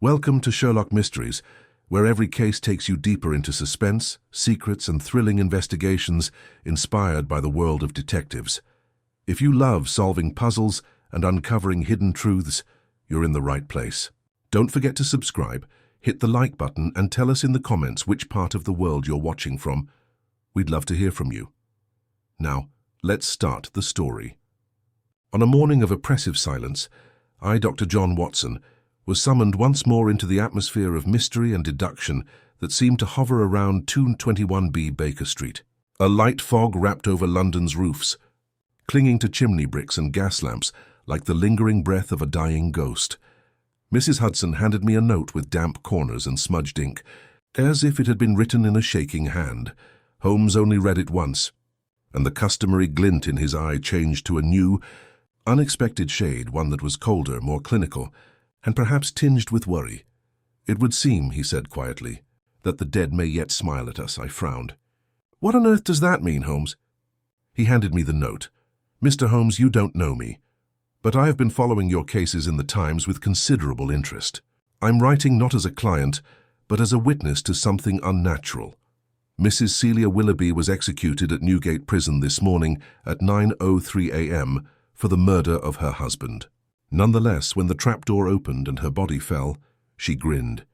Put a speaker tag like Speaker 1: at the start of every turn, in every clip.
Speaker 1: Welcome to Sherlock Mysteries, where every case takes you deeper into suspense, secrets, and thrilling investigations inspired by the world of detectives. If you love solving puzzles and uncovering hidden truths, you're in the right place. Don't forget to subscribe, hit the like button, and tell us in the comments which part of the world you're watching from. We'd love to hear from you. Now, let's start the story. On a morning of oppressive silence, I, Dr. John Watson, was summoned once more into the atmosphere of mystery and deduction that seemed to hover around 221B Baker Street. A light fog wrapped over London's roofs, clinging to chimney bricks and gas lamps like the lingering breath of a dying ghost. Mrs. Hudson handed me a note with damp corners and smudged ink, as if it had been written in a shaking hand. Holmes only read it once, and the customary glint in his eye changed to a new, unexpected shade, one that was colder, more clinical, and perhaps tinged with worry. "It would seem," he said quietly, "that the dead may yet smile at us." I frowned. "What on earth does that mean, Holmes?" He handed me the note. "Mr. Holmes, you don't know me, but I have been following your cases in the Times with considerable interest. I'm writing not as a client, but as a witness to something unnatural. Mrs. Celia Willoughby was executed at Newgate Prison this morning at 9:03 a.m. for the murder of her husband. Nonetheless, when the trapdoor opened and her body fell, she grinned.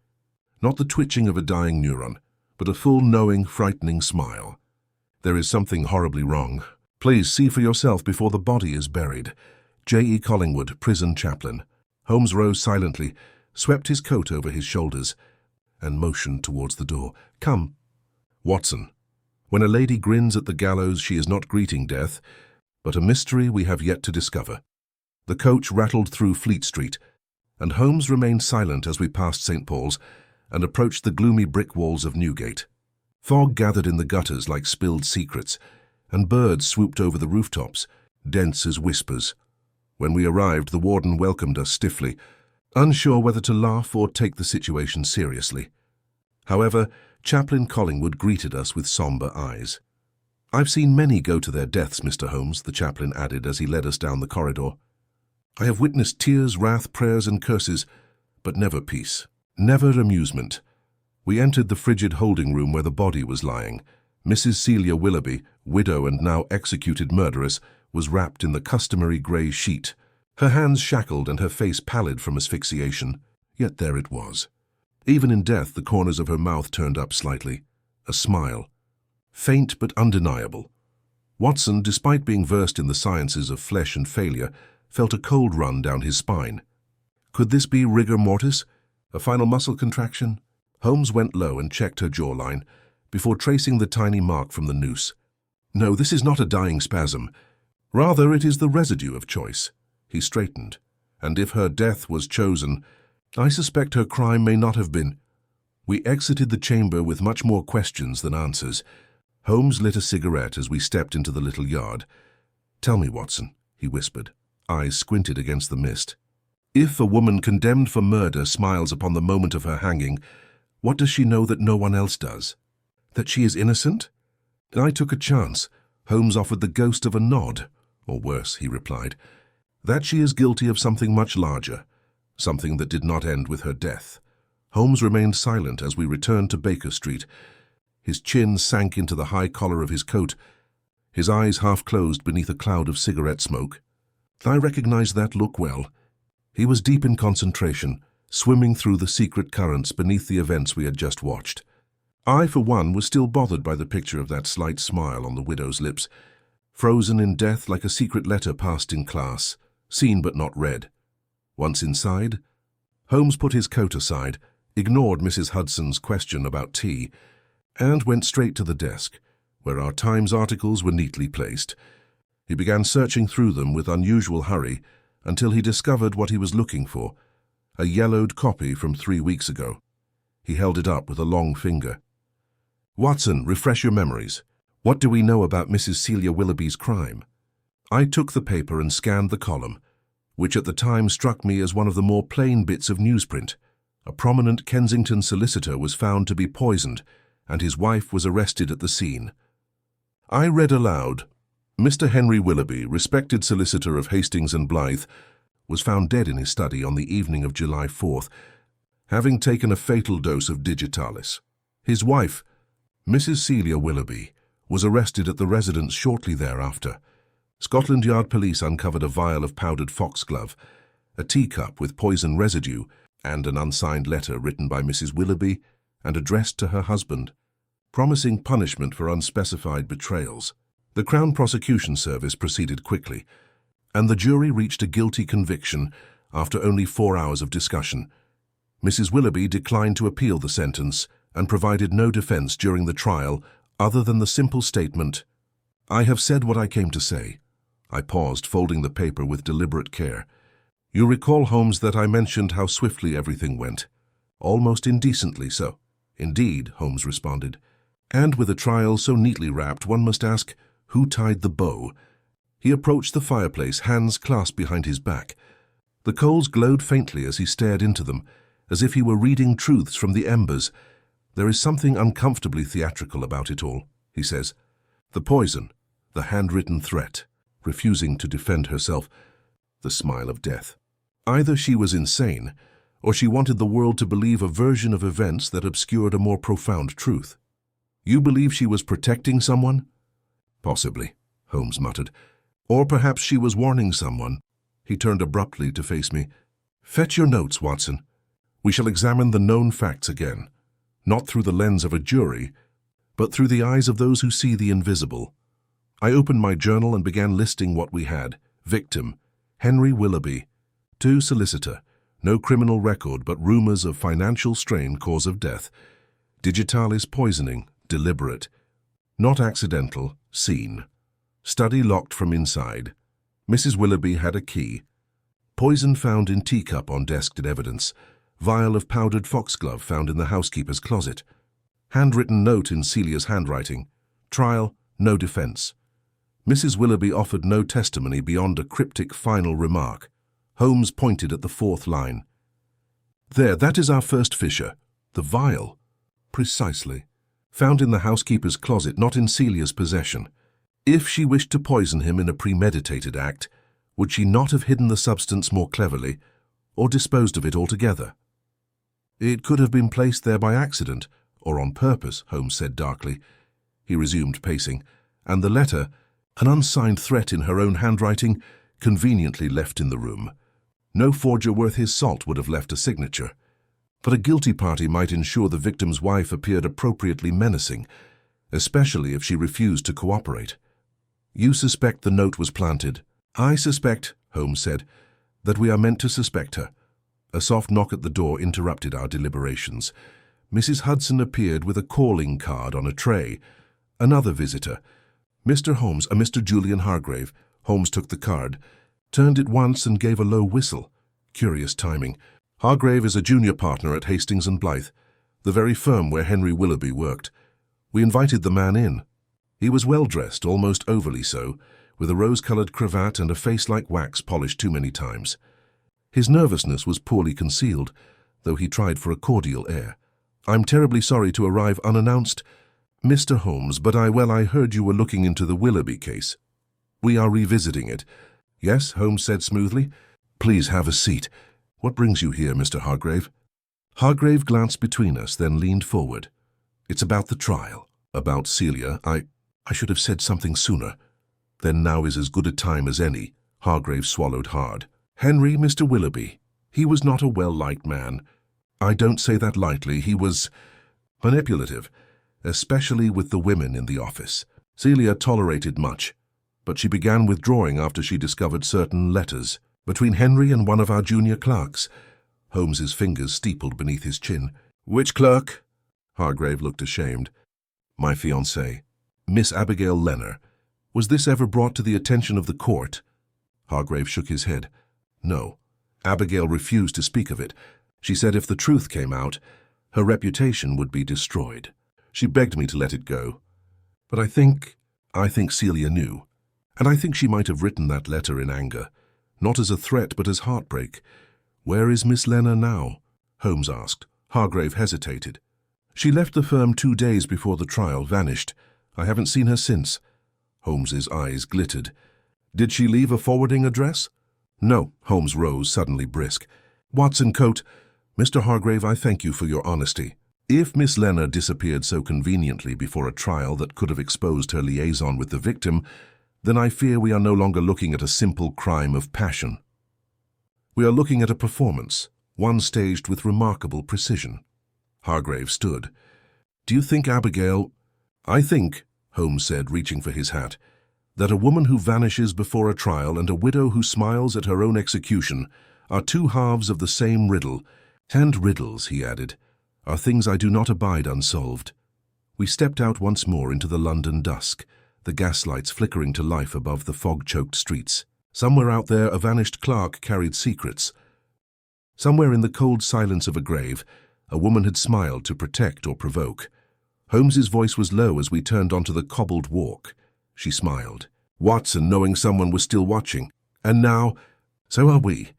Speaker 1: Not the twitching of a dying neuron, but a full, knowing, frightening smile. There is something horribly wrong. Please see for yourself before the body is buried. J.E. Collingwood, prison chaplain." Holmes rose silently, swept his coat over his shoulders, and motioned towards the door. "Come." "Watson, when a lady grins at the gallows, she is not greeting death, but a mystery we have yet to discover." The coach rattled through Fleet Street, and Holmes remained silent as we passed St. Paul's and approached the gloomy brick walls of Newgate. Fog gathered in the gutters like spilled secrets, and birds swooped over the rooftops, dense as whispers. When we arrived, the warden welcomed us stiffly, unsure whether to laugh or take the situation seriously. However, Chaplain Collingwood greeted us with somber eyes. "I've seen many go to their deaths, Mr. Holmes," the chaplain added as he led us down the corridor. "I have witnessed tears, wrath, prayers, and curses, but never peace, never amusement." We entered the frigid holding room where the body was lying. Mrs. Celia Willoughby, widow and now executed murderess, was wrapped in the customary grey sheet, her hands shackled and her face pallid from asphyxiation. Yet there it was. Even in death, the corners of her mouth turned up slightly, a smile, faint but undeniable. Watson, despite being versed in the sciences of flesh and failure, felt a cold run down his spine. Could this be rigor mortis, a final muscle contraction? Holmes went low and checked her jawline before tracing the tiny mark from the noose. "No, this is not a dying spasm. Rather, it is the residue of choice." He straightened. "And if her death was chosen, I suspect her crime may not have been." We exited the chamber with much more questions than answers. Holmes lit a cigarette as we stepped into the little yard. "Tell me, Watson," he whispered, eyes squinted against the mist. "If a woman condemned for murder smiles upon the moment of her hanging, what does she know that no one else does? That she is innocent?" I took a chance. Holmes offered the ghost of a nod. "Or worse," he replied, "that she is guilty of something much larger, something that did not end with her death." Holmes remained silent as we returned to Baker Street. His chin sank into the high collar of his coat, his eyes half closed beneath a cloud of cigarette smoke. I recognized that look well. He was deep in concentration, swimming through the secret currents beneath the events we had just watched. I, for one, was still bothered by the picture of that slight smile on the widow's lips, frozen in death like a secret letter passed in class, seen but not read. Once inside, Holmes put his coat aside, ignored Mrs. Hudson's question about tea, and went straight to the desk, where our Times articles were neatly placed. He began searching through them with unusual hurry until he discovered what he was looking for, a yellowed copy from 3 weeks ago. He held it up with a long finger. "Watson, refresh your memories. What do we know about Mrs. Celia Willoughby's crime?" I took the paper and scanned the column, which at the time struck me as one of the more plain bits of newsprint. A prominent Kensington solicitor was found to be poisoned, and his wife was arrested at the scene. I read aloud, "Mr. Henry Willoughby, respected solicitor of Hastings and Blythe, was found dead in his study on the evening of July 4th, having taken a fatal dose of digitalis. His wife, Mrs. Celia Willoughby, was arrested at the residence shortly thereafter. Scotland Yard police uncovered a vial of powdered foxglove, a teacup with poison residue, and an unsigned letter written by Mrs. Willoughby and addressed to her husband, promising punishment for unspecified betrayals. The Crown Prosecution Service proceeded quickly, and the jury reached a guilty conviction after only 4 hours of discussion. Mrs. Willoughby declined to appeal the sentence and provided no defense during the trial other than the simple statement, "I have said what I came to say." I paused, folding the paper with deliberate care. "You recall, Holmes, that I mentioned how swiftly everything went. Almost indecently so." "Indeed," Holmes responded. "And with a trial so neatly wrapped, one must ask, who tied the bow?" He approached the fireplace, hands clasped behind his back. The coals glowed faintly as he stared into them, as if he were reading truths from the embers. "There is something uncomfortably theatrical about it all," he says. "The poison, the handwritten threat, refusing to defend herself, the smile of death. Either she was insane, or she wanted the world to believe a version of events that obscured a more profound truth." "You believe she was protecting someone?" "Possibly," Holmes muttered. "Or perhaps she was warning someone." He turned abruptly to face me. "Fetch your notes, Watson. We shall examine the known facts again, not through the lens of a jury, but through the eyes of those who see the invisible." I opened my journal and began listing what we had. Victim, Henry Willoughby. 2, solicitor. No criminal record, but rumors of financial strain, cause of death. Digitalis poisoning, deliberate. Not accidental, seen. Study locked from inside. Mrs. Willoughby had a key. Poison found in teacup on desk did evidence. Vial of powdered foxglove found in the housekeeper's closet. Handwritten note in Celia's handwriting. Trial, no defense. Mrs. Willoughby offered no testimony beyond a cryptic final remark. Holmes pointed at the 4th line. "There, that is our first fissure. The vial." "Precisely. Found in the housekeeper's closet, not in Celia's possession. If she wished to poison him in a premeditated act, would she not have hidden the substance more cleverly, or disposed of it altogether?" "It could have been placed there by accident, or on purpose," Holmes said darkly. He resumed pacing. "And the letter, an unsigned threat in her own handwriting, conveniently left in the room. No forger worth his salt would have left a signature. But a guilty party might ensure the victim's wife appeared appropriately menacing, especially if she refused to cooperate. You suspect the note was planted." "I suspect," Holmes said, "that we are meant to suspect her." A soft knock at the door interrupted our deliberations. Mrs. Hudson appeared with a calling card on a tray. Another visitor. "Mr. Holmes, a Mr. Julian Hargrave." Holmes took the card, turned it once and gave a low whistle. Curious timing. "Hargrave is a junior partner at Hastings and Blythe, the very firm where Henry Willoughby worked. We invited the man in. He was well-dressed, almost overly so, with a rose-colored cravat and a face like wax polished too many times. His nervousness was poorly concealed, though he tried for a cordial air. "I'm terribly sorry to arrive unannounced, Mr. Holmes, but I heard you were looking into the Willoughby case. We are revisiting it." "Yes," Holmes said smoothly. "Please have a seat. What brings you here, Mr. Hargrave?" Hargrave glanced between us, then leaned forward. "It's about the trial. About Celia. I should have said something sooner. Then now is as good a time as any." Hargrave swallowed hard. "Henry, Mr. Willoughby. He was not a well-liked man. I don't say that lightly. He was manipulative, especially with the women in the office. Celia tolerated much, but she began withdrawing after she discovered certain letters between Henry and one of our junior clerks." Holmes's fingers steepled beneath his chin. "Which clerk?" Hargrave looked ashamed. "My fiancée, Miss Abigail Lenner. Was this ever brought to the attention of the court?" Hargrave shook his head. "No. Abigail refused to speak of it. She said if the truth came out, her reputation would be destroyed. She begged me to let it go. But I think Celia knew. And I think she might have written that letter in anger, not as a threat but as heartbreak. Where is Miss Lenner now?" Holmes asked. Hargrave hesitated. "She left the firm 2 days before the trial, vanished. I haven't seen her since." Holmes's eyes glittered. "Did she leave a forwarding address?" "No." Holmes rose, suddenly brisk. "Watson Coat, Mr. Hargrave, I thank you for your honesty. If Miss Lena disappeared so conveniently before a trial that could have exposed her liaison with the victim, then I fear we are no longer looking at a simple crime of passion. We are looking at a performance, one staged with remarkable precision. Hargrave stood. Do you think Abigail— I think, Holmes said, reaching for his hat, that a woman who vanishes before a trial and a widow who smiles at her own execution are two halves of the same riddle, and riddles, he added, are things I do not abide unsolved. We stepped out once more into the London dusk, the gaslights flickering to life above the fog-choked streets. Somewhere out there a vanished clerk carried secrets. Somewhere in the cold silence of a grave, a woman had smiled to protect or provoke. Holmes's voice was low as we turned onto the cobbled walk. She smiled. Watson, knowing someone was still watching. And now, so are we.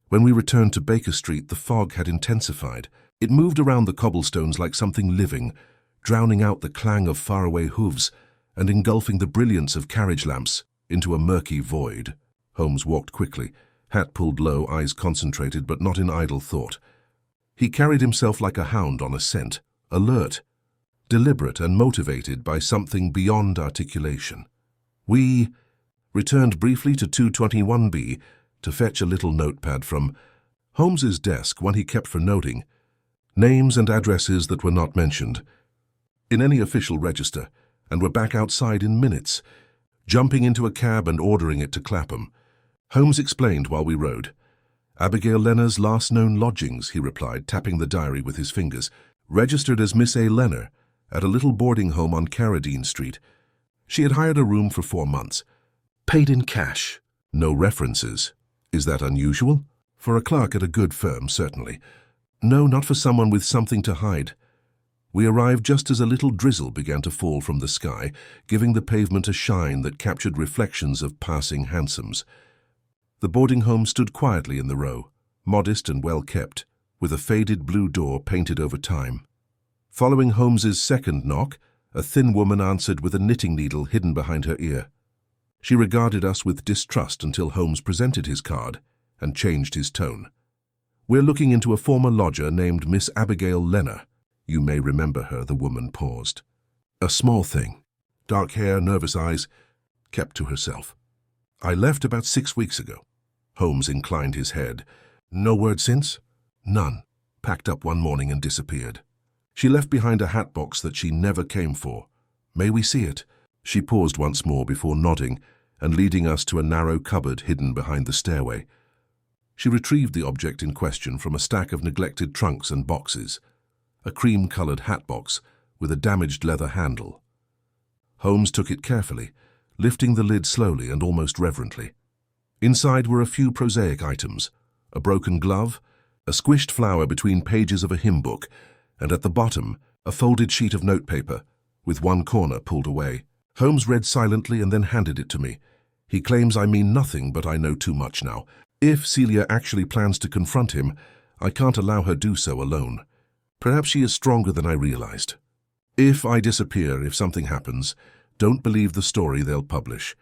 Speaker 1: When we returned to Baker Street, the fog had intensified. It moved around the cobblestones like something living, drowning out the clang of faraway hooves and engulfing the brilliance of carriage lamps into a murky void. Holmes walked quickly, hat pulled low, eyes concentrated but not in idle thought. He carried himself like a hound on a scent, alert, deliberate and motivated by something beyond articulation. We returned briefly to 221B to fetch a little notepad from Holmes's desk, one he kept for noting names and addresses that were not mentioned in any official register, and were back outside in minutes, jumping into a cab and ordering it to Clapham. Holmes explained while we rode. Abigail Lena's last known lodgings, he replied, tapping the diary with his fingers, registered as Miss A. Lena at a little boarding home on Carradine Street. She had hired a room for 4 months. Paid in cash. No references. Is that unusual? For a clerk at a good firm, certainly. No, not for someone with something to hide. We arrived just as a little drizzle began to fall from the sky, giving the pavement a shine that captured reflections of passing hansoms. The boarding home stood quietly in the row, modest and well kept, with a faded blue door painted over time. Following Holmes's second knock, a thin woman answered with a knitting needle hidden behind her ear. She regarded us with distrust until Holmes presented his card and changed his tone. We're looking into a former lodger named Miss Abigail Lena. You may remember her, the woman paused. A small thing, dark hair, nervous eyes, kept to herself. I left about 6 weeks ago. Holmes inclined his head. No word since? None. Packed up one morning and disappeared. She left behind a hat box that she never came for. May we see it? She paused once more before nodding and leading us to a narrow cupboard hidden behind the stairway. She retrieved the object in question from a stack of neglected trunks and boxes. A cream-colored hat box with a damaged leather handle. Holmes took it carefully, lifting the lid slowly and almost reverently. Inside were a few prosaic items, a broken glove, a squished flower between pages of a hymn book, and at the bottom, a folded sheet of notepaper, with one corner pulled away. Holmes read silently and then handed it to me. He claims I mean nothing, but I know too much now. If Celia actually plans to confront him, I can't allow her do so alone. Perhaps she is stronger than I realized. If I disappear, if something happens, don't believe the story they'll publish.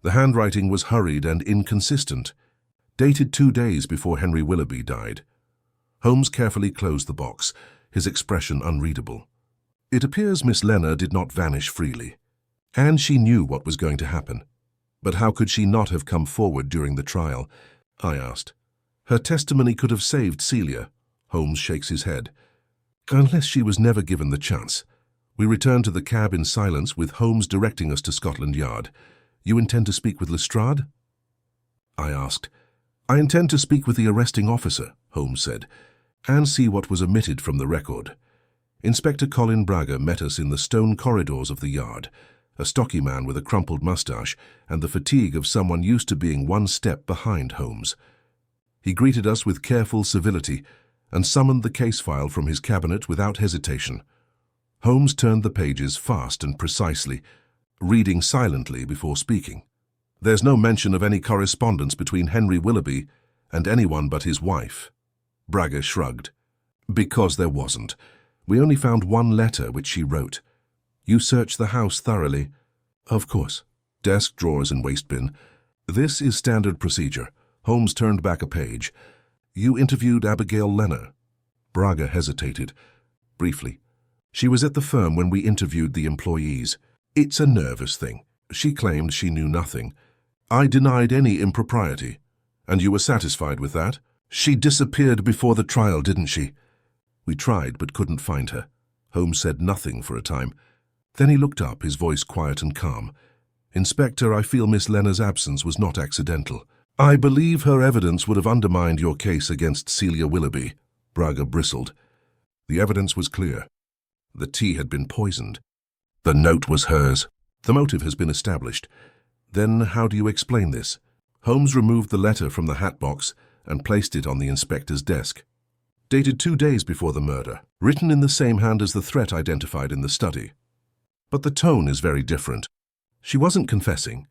Speaker 1: The handwriting was hurried and inconsistent, dated 2 days before Henry Willoughby died. Holmes carefully closed the box, his expression unreadable. It appears Miss Lena did not vanish freely, and she knew what was going to happen. But how could she not have come forward during the trial? I asked. Her testimony could have saved Celia. Holmes shakes his head. Unless she was never given the chance. We returned to the cab in silence, with Holmes directing us to Scotland Yard. You intend to speak with Lestrade? I asked. I intend to speak with the arresting officer, Holmes said, and see what was omitted from the record. Inspector Colin Braga met us in the stone corridors of the yard, a stocky man with a crumpled moustache and the fatigue of someone used to being one step behind Holmes. He greeted us with careful civility and summoned the case file from his cabinet without hesitation. Holmes turned the pages fast and precisely, reading silently before speaking. There's no mention of any correspondence between Henry Willoughby and anyone but his wife. Braga shrugged. Because there wasn't. We only found one letter which she wrote. You searched the house thoroughly? Of course. Desk, drawers, and waste bin. This is standard procedure. Holmes turned back a page. You interviewed Abigail Lena. Braga hesitated. Briefly. She was at the firm when we interviewed the employees. It's a nervous thing. She claimed she knew nothing. I denied any impropriety. And you were satisfied with that? She disappeared before the trial, didn't she? We tried but couldn't find her. Holmes said nothing for a time. Then he looked up, his voice quiet and calm. Inspector, I feel Miss Lena's absence was not accidental. I believe her evidence would have undermined your case against Celia Willoughby. Braga bristled. The evidence was clear. The tea had been poisoned. The note was hers. The motive has been established. Then how do you explain this? Holmes removed the letter from the hat box and placed it on the inspector's desk. Dated 2 days before the murder, written in the same hand as the threat identified in the study. But the tone is very different. She wasn't confessing.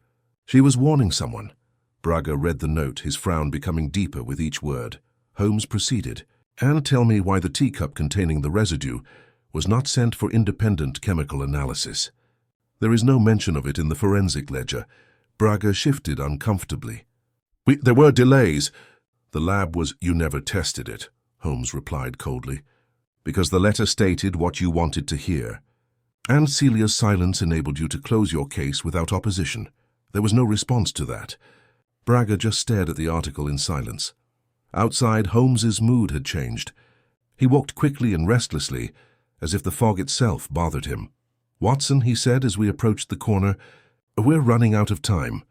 Speaker 1: She was warning someone. Braga read the note, his frown becoming deeper with each word. Holmes proceeded. And tell me why the teacup containing the residue was not sent for independent chemical analysis. There is no mention of it in the forensic ledger. Braga shifted uncomfortably. There were delays. The lab was, you never tested it, Holmes replied coldly, because the letter stated what you wanted to hear. And Celia's silence enabled you to close your case without opposition. There was no response to that. Braga just stared at the article in silence. Outside, Holmes's mood had changed. He walked quickly and restlessly, as if the fog itself bothered him. Watson, he said as we approached the corner, we're running out of time.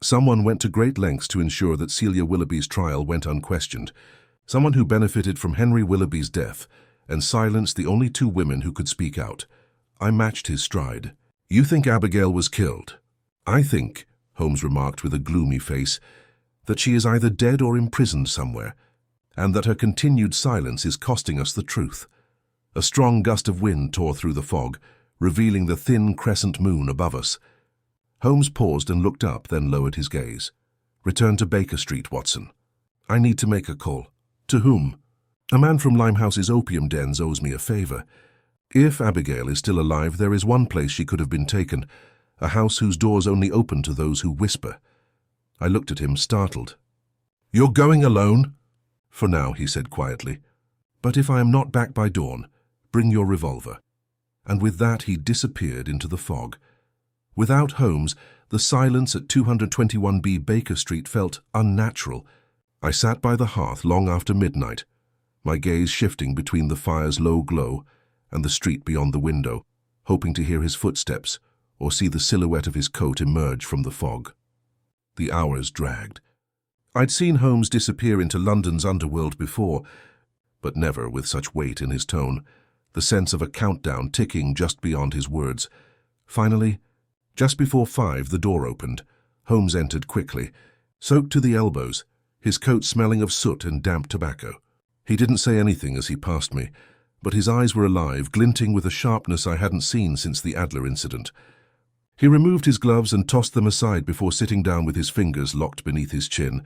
Speaker 1: Someone went to great lengths to ensure that Celia Willoughby's trial went unquestioned. Someone who benefited from Henry Willoughby's death and silenced the only 2 women who could speak out. I matched his stride. You think Abigail was killed? I think, Holmes remarked with a gloomy face, that she is either dead or imprisoned somewhere, and that her continued silence is costing us the truth. A strong gust of wind tore through the fog, revealing the thin crescent moon above us. Holmes paused and looked up, then lowered his gaze. Return to Baker Street, Watson. I need to make a call. To whom? A man from Limehouse's opium dens owes me a favor. If Abigail is still alive, there is one place she could have been taken, a house whose doors only open to those who whisper. I looked at him, startled. You're going alone? For now, he said quietly. But if I am not back by dawn, bring your revolver. And with that he disappeared into the fog. Without Holmes, the silence at 221B Baker Street felt unnatural. I sat by the hearth long after midnight, my gaze shifting between the fire's low glow and the street beyond the window, hoping to hear his footsteps or see the silhouette of his coat emerge from the fog. The hours dragged. I'd seen Holmes disappear into London's underworld before, but never with such weight in his tone, the sense of a countdown ticking just beyond his words. Finally, just before 5, the door opened. Holmes entered quickly, soaked to the elbows, his coat smelling of soot and damp tobacco. He didn't say anything as he passed me, but his eyes were alive, glinting with a sharpness I hadn't seen since the Adler incident. He removed his gloves and tossed them aside before sitting down with his fingers locked beneath his chin.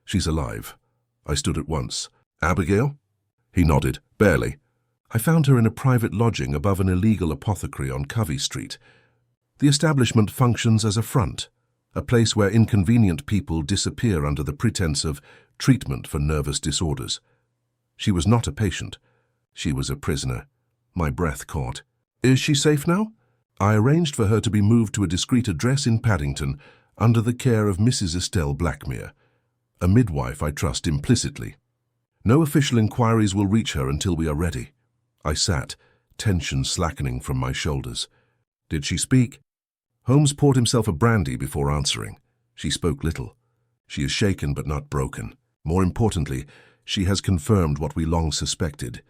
Speaker 1: She's alive. I stood at once. Abigail? He nodded. Barely. I found her in a private lodging above an illegal apothecary on Covey Street. The establishment functions as a front, a place where inconvenient people disappear under the pretense of treatment for nervous disorders. She was not a patient. She was a prisoner. My breath caught. Is she safe now? I arranged for her to be moved to a discreet address in Paddington under the care of Mrs. Estelle Blackmere, a midwife I trust implicitly. No official inquiries will reach her until we are ready. I sat, tension slackening from my shoulders. Did she speak? Holmes poured himself a brandy before answering. She spoke little. She is shaken but not broken. More importantly, she has confirmed what we long suspected.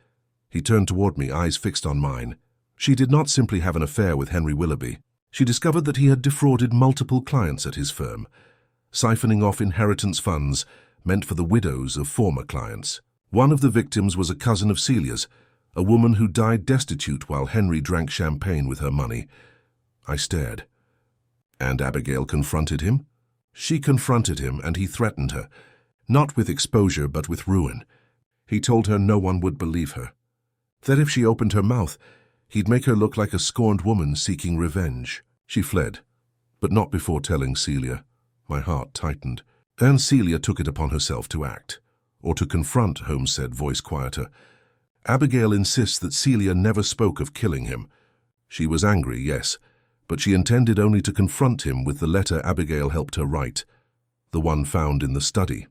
Speaker 1: He turned toward me, eyes fixed on mine. She did not simply have an affair with Henry Willoughby. She discovered that he had defrauded multiple clients at his firm, siphoning off inheritance funds meant for the widows of former clients. One of the victims was a cousin of Celia's, a woman who died destitute while Henry drank champagne with her money. I stared. And Abigail confronted him? She confronted him, and he threatened her, not with exposure but with ruin. He told her no one would believe her, that if she opened her mouth, he'd make her look like a scorned woman seeking revenge. She fled, but not before telling Celia. My heart tightened. And Celia took it upon herself to act, or to confront, Holmes said, voice quieter. Abigail insists that Celia never spoke of killing him. She was angry, yes, but she intended only to confront him with the letter Abigail helped her write, the one found in the study.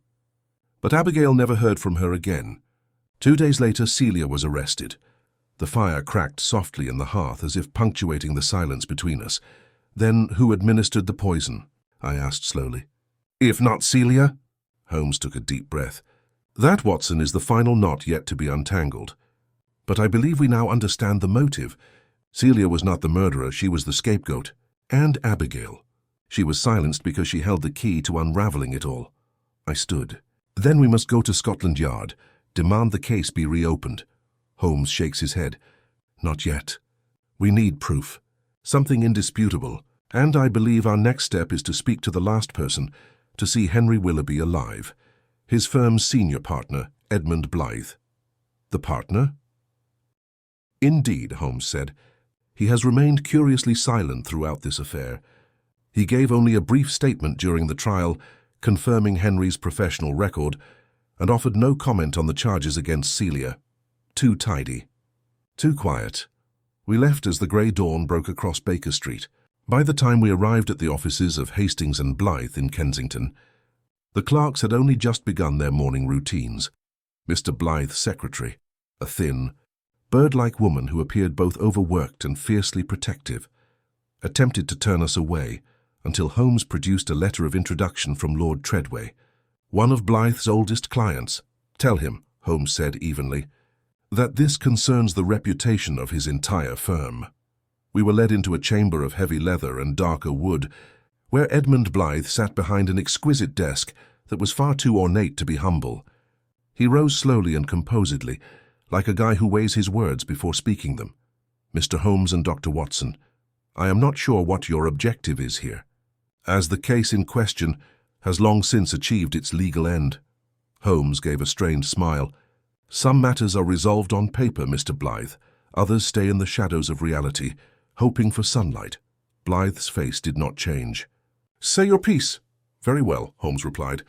Speaker 1: But Abigail never heard from her again. 2 days later, Celia was arrested. The fire cracked softly in the hearth as if punctuating the silence between us. Then who administered the poison? I asked slowly. If not Celia? Holmes took a deep breath. That, Watson, is the final knot yet to be untangled. But I believe we now understand the motive. Celia was not the murderer, she was the scapegoat. And Abigail. She was silenced because she held the key to unraveling it all. I stood. Then we must go to Scotland Yard, demand the case be reopened. Holmes shakes his head. Not yet. We need proof. Something indisputable. And I believe our next step is to speak to the last person, to see Henry Willoughby alive. His firm's senior partner, Edmund Blythe. The partner? Indeed, Holmes said. He has remained curiously silent throughout this affair. He gave only a brief statement during the trial, confirming Henry's professional record, and offered no comment on the charges against Celia. Too tidy. Too quiet. We left as the grey dawn broke across Baker Street. By the time we arrived at the offices of Hastings and Blythe in Kensington, the clerks had only just begun their morning routines. Mr. Blythe's secretary, a thin, bird-like woman who appeared both overworked and fiercely protective, attempted to turn us away until Holmes produced a letter of introduction from Lord Treadway, one of Blythe's oldest clients. Tell him, Holmes said evenly, that this concerns the reputation of his entire firm. We were led into a chamber of heavy leather and darker wood, where Edmund Blythe sat behind an exquisite desk that was far too ornate to be humble. He rose slowly and composedly, like a guy who weighs his words before speaking them. Mr. Holmes and Dr. Watson, I am not sure what your objective is here, as the case in question has long since achieved its legal end. Holmes gave a strained smile. Some matters are resolved on paper, Mr. Blythe. Others stay in the shadows of reality, hoping for sunlight. Blythe's face did not change. Say your piece. Very well, Holmes replied.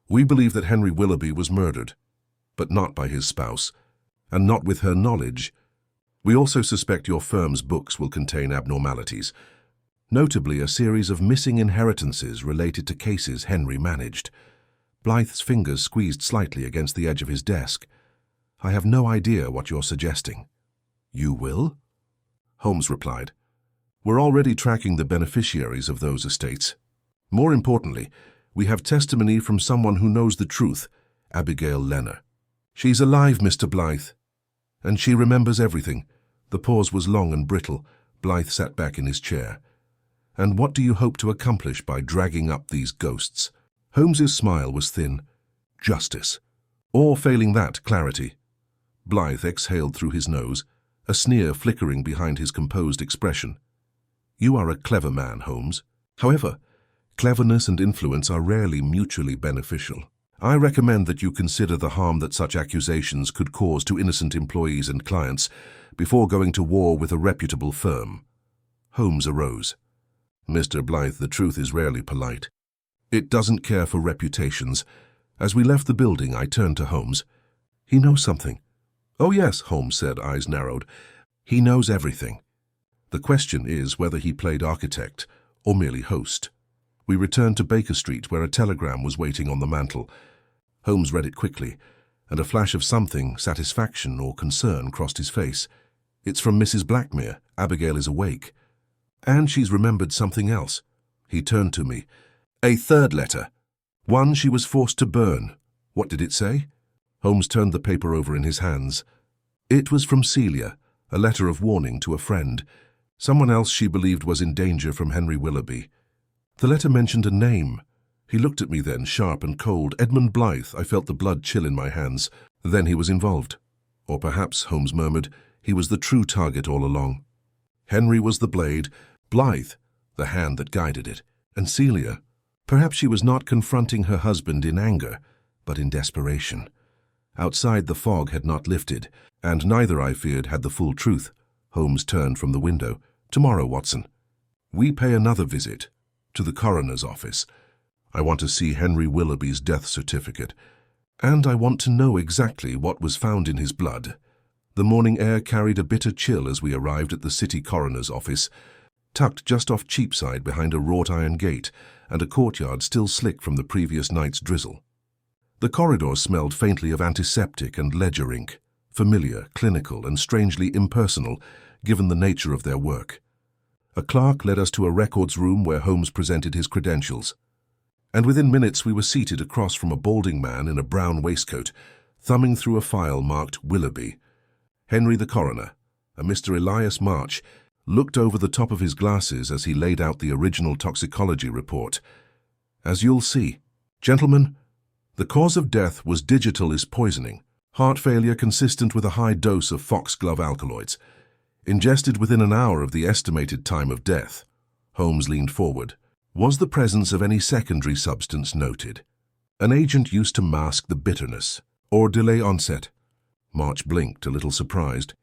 Speaker 1: We believe that Henry Willoughby was murdered, but not by his spouse, and not with her knowledge. We also suspect your firm's books will contain abnormalities, notably a series of missing inheritances related to cases Henry managed. Blythe's fingers squeezed slightly against the edge of his desk. I have no idea what you're suggesting. You will? Holmes replied. We're already tracking the beneficiaries of those estates. More importantly, we have testimony from someone who knows the truth, Abigail Lenner. She's alive, Mr. Blythe. And she remembers everything. The pause was long and brittle. Blythe sat back in his chair. And what do you hope to accomplish by dragging up these ghosts? Holmes's smile was thin. Justice. Or, failing that, clarity. Blythe exhaled through his nose, a sneer flickering behind his composed expression. You are a clever man, Holmes. However, cleverness and influence are rarely mutually beneficial. I recommend that you consider the harm that such accusations could cause to innocent employees and clients before going to war with a reputable firm. Holmes arose. Mr. Blythe, the truth is rarely polite. It doesn't care for reputations. As we left the building, I turned to Holmes. He knows something. Oh yes, Holmes said, eyes narrowed. He knows everything. The question is whether he played architect or merely host. We returned to Baker Street, where a telegram was waiting on the mantel. Holmes read it quickly, and a flash of something, satisfaction or concern, crossed his face. It's from Mrs. Blackmere. Abigail is awake. And she's remembered something else. He turned to me. A third letter. One she was forced to burn. What did it say? Holmes turned the paper over in his hands. It was from Celia, a letter of warning to a friend. Someone else she believed was in danger from Henry Willoughby. The letter mentioned a name. He looked at me then, sharp and cold. Edmund Blythe. I felt the blood chill in my hands. Then he was involved. Or perhaps, Holmes murmured, he was the true target all along. Henry was the blade, Blythe, the hand that guided it, and Celia. Perhaps she was not confronting her husband in anger, but in desperation. Outside, the fog had not lifted, and neither, I feared, had the full truth. Holmes turned from the window. Tomorrow, Watson. We pay another visit to the coroner's office. I want to see Henry Willoughby's death certificate, and I want to know exactly what was found in his blood. The morning air carried a bitter chill as we arrived at the city coroner's office, tucked just off Cheapside behind a wrought-iron gate and a courtyard still slick from the previous night's drizzle. The corridor smelled faintly of antiseptic and ledger ink, familiar, clinical, and strangely impersonal, given the nature of their work. A clerk led us to a records room where Holmes presented his credentials, and within minutes we were seated across from a balding man in a brown waistcoat, thumbing through a file marked Willoughby. Henry the coroner, a Mr. Elias March, looked over the top of his glasses as he laid out the original toxicology report. As you'll see, gentlemen, the cause of death was digitalis poisoning, heart failure consistent with a high dose of foxglove alkaloids, ingested within an hour of the estimated time of death. Holmes leaned forward. Was the presence of any secondary substance noted? An agent used to mask the bitterness or delay onset. March blinked, a little surprised.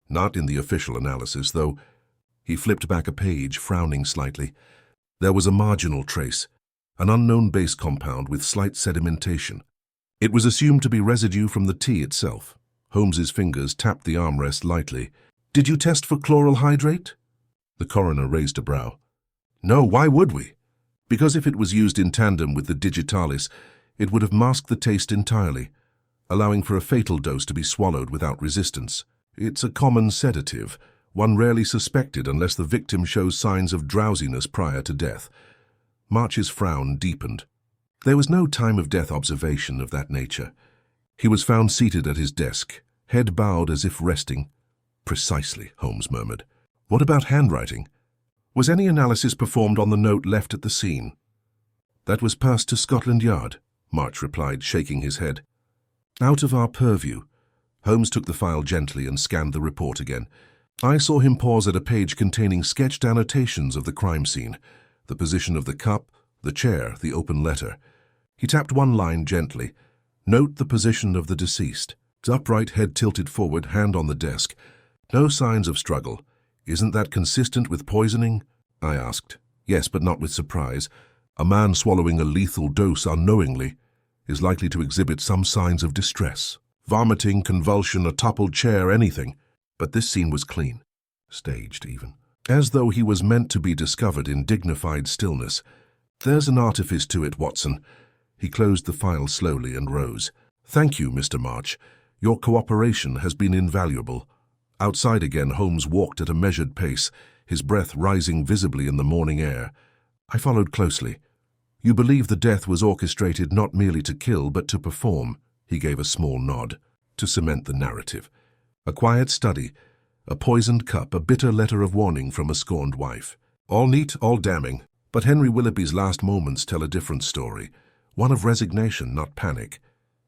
Speaker 1: Not in the official analysis, though. He flipped back a page, frowning slightly. There was a marginal trace, an unknown base compound with slight sedimentation. It was assumed to be residue from the tea itself. Holmes's fingers tapped the armrest lightly. Did you test for chloral hydrate? The coroner raised a brow. No, why would we? Because if it was used in tandem with the digitalis, it would have masked the taste entirely, allowing for a fatal dose to be swallowed without resistance. It's a common sedative, one rarely suspected unless the victim shows signs of drowsiness prior to death. March's frown deepened. There was no time-of-death observation of that nature. He was found seated at his desk, head bowed as if resting. Precisely, Holmes murmured. What about handwriting? Was any analysis performed on the note left at the scene? That was passed to Scotland Yard, March replied, shaking his head. Out of our purview. Holmes took the file gently and scanned the report again. I saw him pause at a page containing sketched annotations of the crime scene, the position of the cup, the chair, the open letter. He tapped one line gently. Note the position of the deceased. Upright, head tilted forward, hand on the desk. No signs of struggle. Isn't that consistent with poisoning? I asked. Yes, but not with surprise. A man swallowing a lethal dose unknowingly is likely to exhibit some signs of distress. Vomiting, convulsion, a toppled chair, anything. But this scene was clean. Staged, even. As though he was meant to be discovered in dignified stillness. There's an artifice to it, Watson. He closed the file slowly and rose. Thank you, Mr. March. Your cooperation has been invaluable. Outside again, Holmes walked at a measured pace, his breath rising visibly in the morning air. I followed closely. You believe the death was orchestrated not merely to kill, but to perform, he gave a small nod, to cement the narrative. A quiet study, a poisoned cup, a bitter letter of warning from a scorned wife. All neat, all damning, but Henry Willoughby's last moments tell a different story, one of resignation, not panic.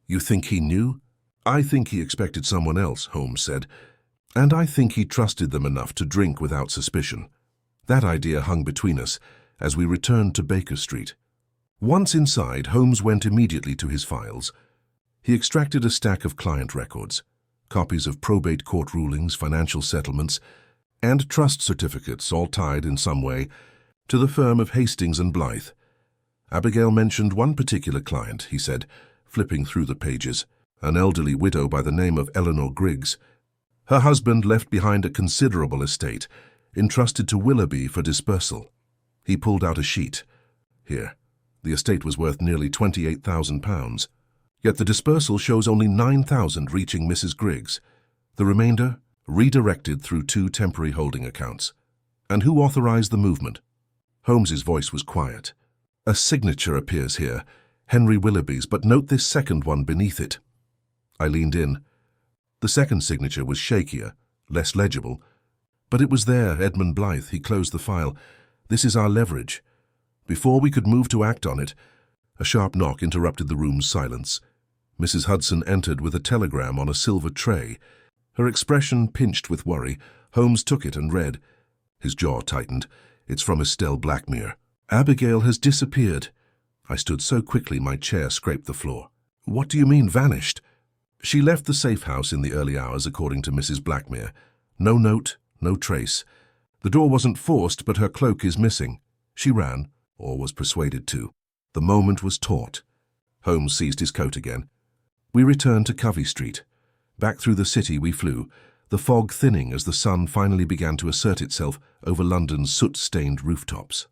Speaker 1: You think he knew? I think he expected someone else, Holmes said. And I think he trusted them enough to drink without suspicion. That idea hung between us as we returned to Baker Street. Once inside, Holmes went immediately to his files. He extracted a stack of client records, copies of probate court rulings, financial settlements, and trust certificates, all tied in some way to the firm of Hastings and Blythe. Abigail mentioned one particular client, he said, flipping through the pages, an elderly widow by the name of Eleanor Griggs. Her husband left behind a considerable estate, entrusted to Willoughby for dispersal. He pulled out a sheet. Here, the estate was worth nearly £28,000. Yet the dispersal shows only £9,000 reaching Mrs. Griggs. The remainder, redirected through 2 temporary holding accounts. And who authorized the movement? Holmes's voice was quiet. A signature appears here, Henry Willoughby's, but note this second one beneath it. I leaned in. The second signature was shakier, less legible. But it was there, Edmund Blythe. He closed the file. This is our leverage. Before we could move to act on it, a sharp knock interrupted the room's silence. Mrs. Hudson entered with a telegram on a silver tray. Her expression pinched with worry. Holmes took it and read. His jaw tightened. It's from Estelle Blackmere. Abigail has disappeared. I stood so quickly my chair scraped the floor. What do you mean, vanished? She left the safe house in the early hours, according to Mrs. Blackmere. No note, no trace. The door wasn't forced, but her cloak is missing. She ran, or was persuaded to. The moment was taut. Holmes seized his coat again. We returned to Covey Street. Back through the city we flew, the fog thinning as the sun finally began to assert itself over London's soot-stained rooftops.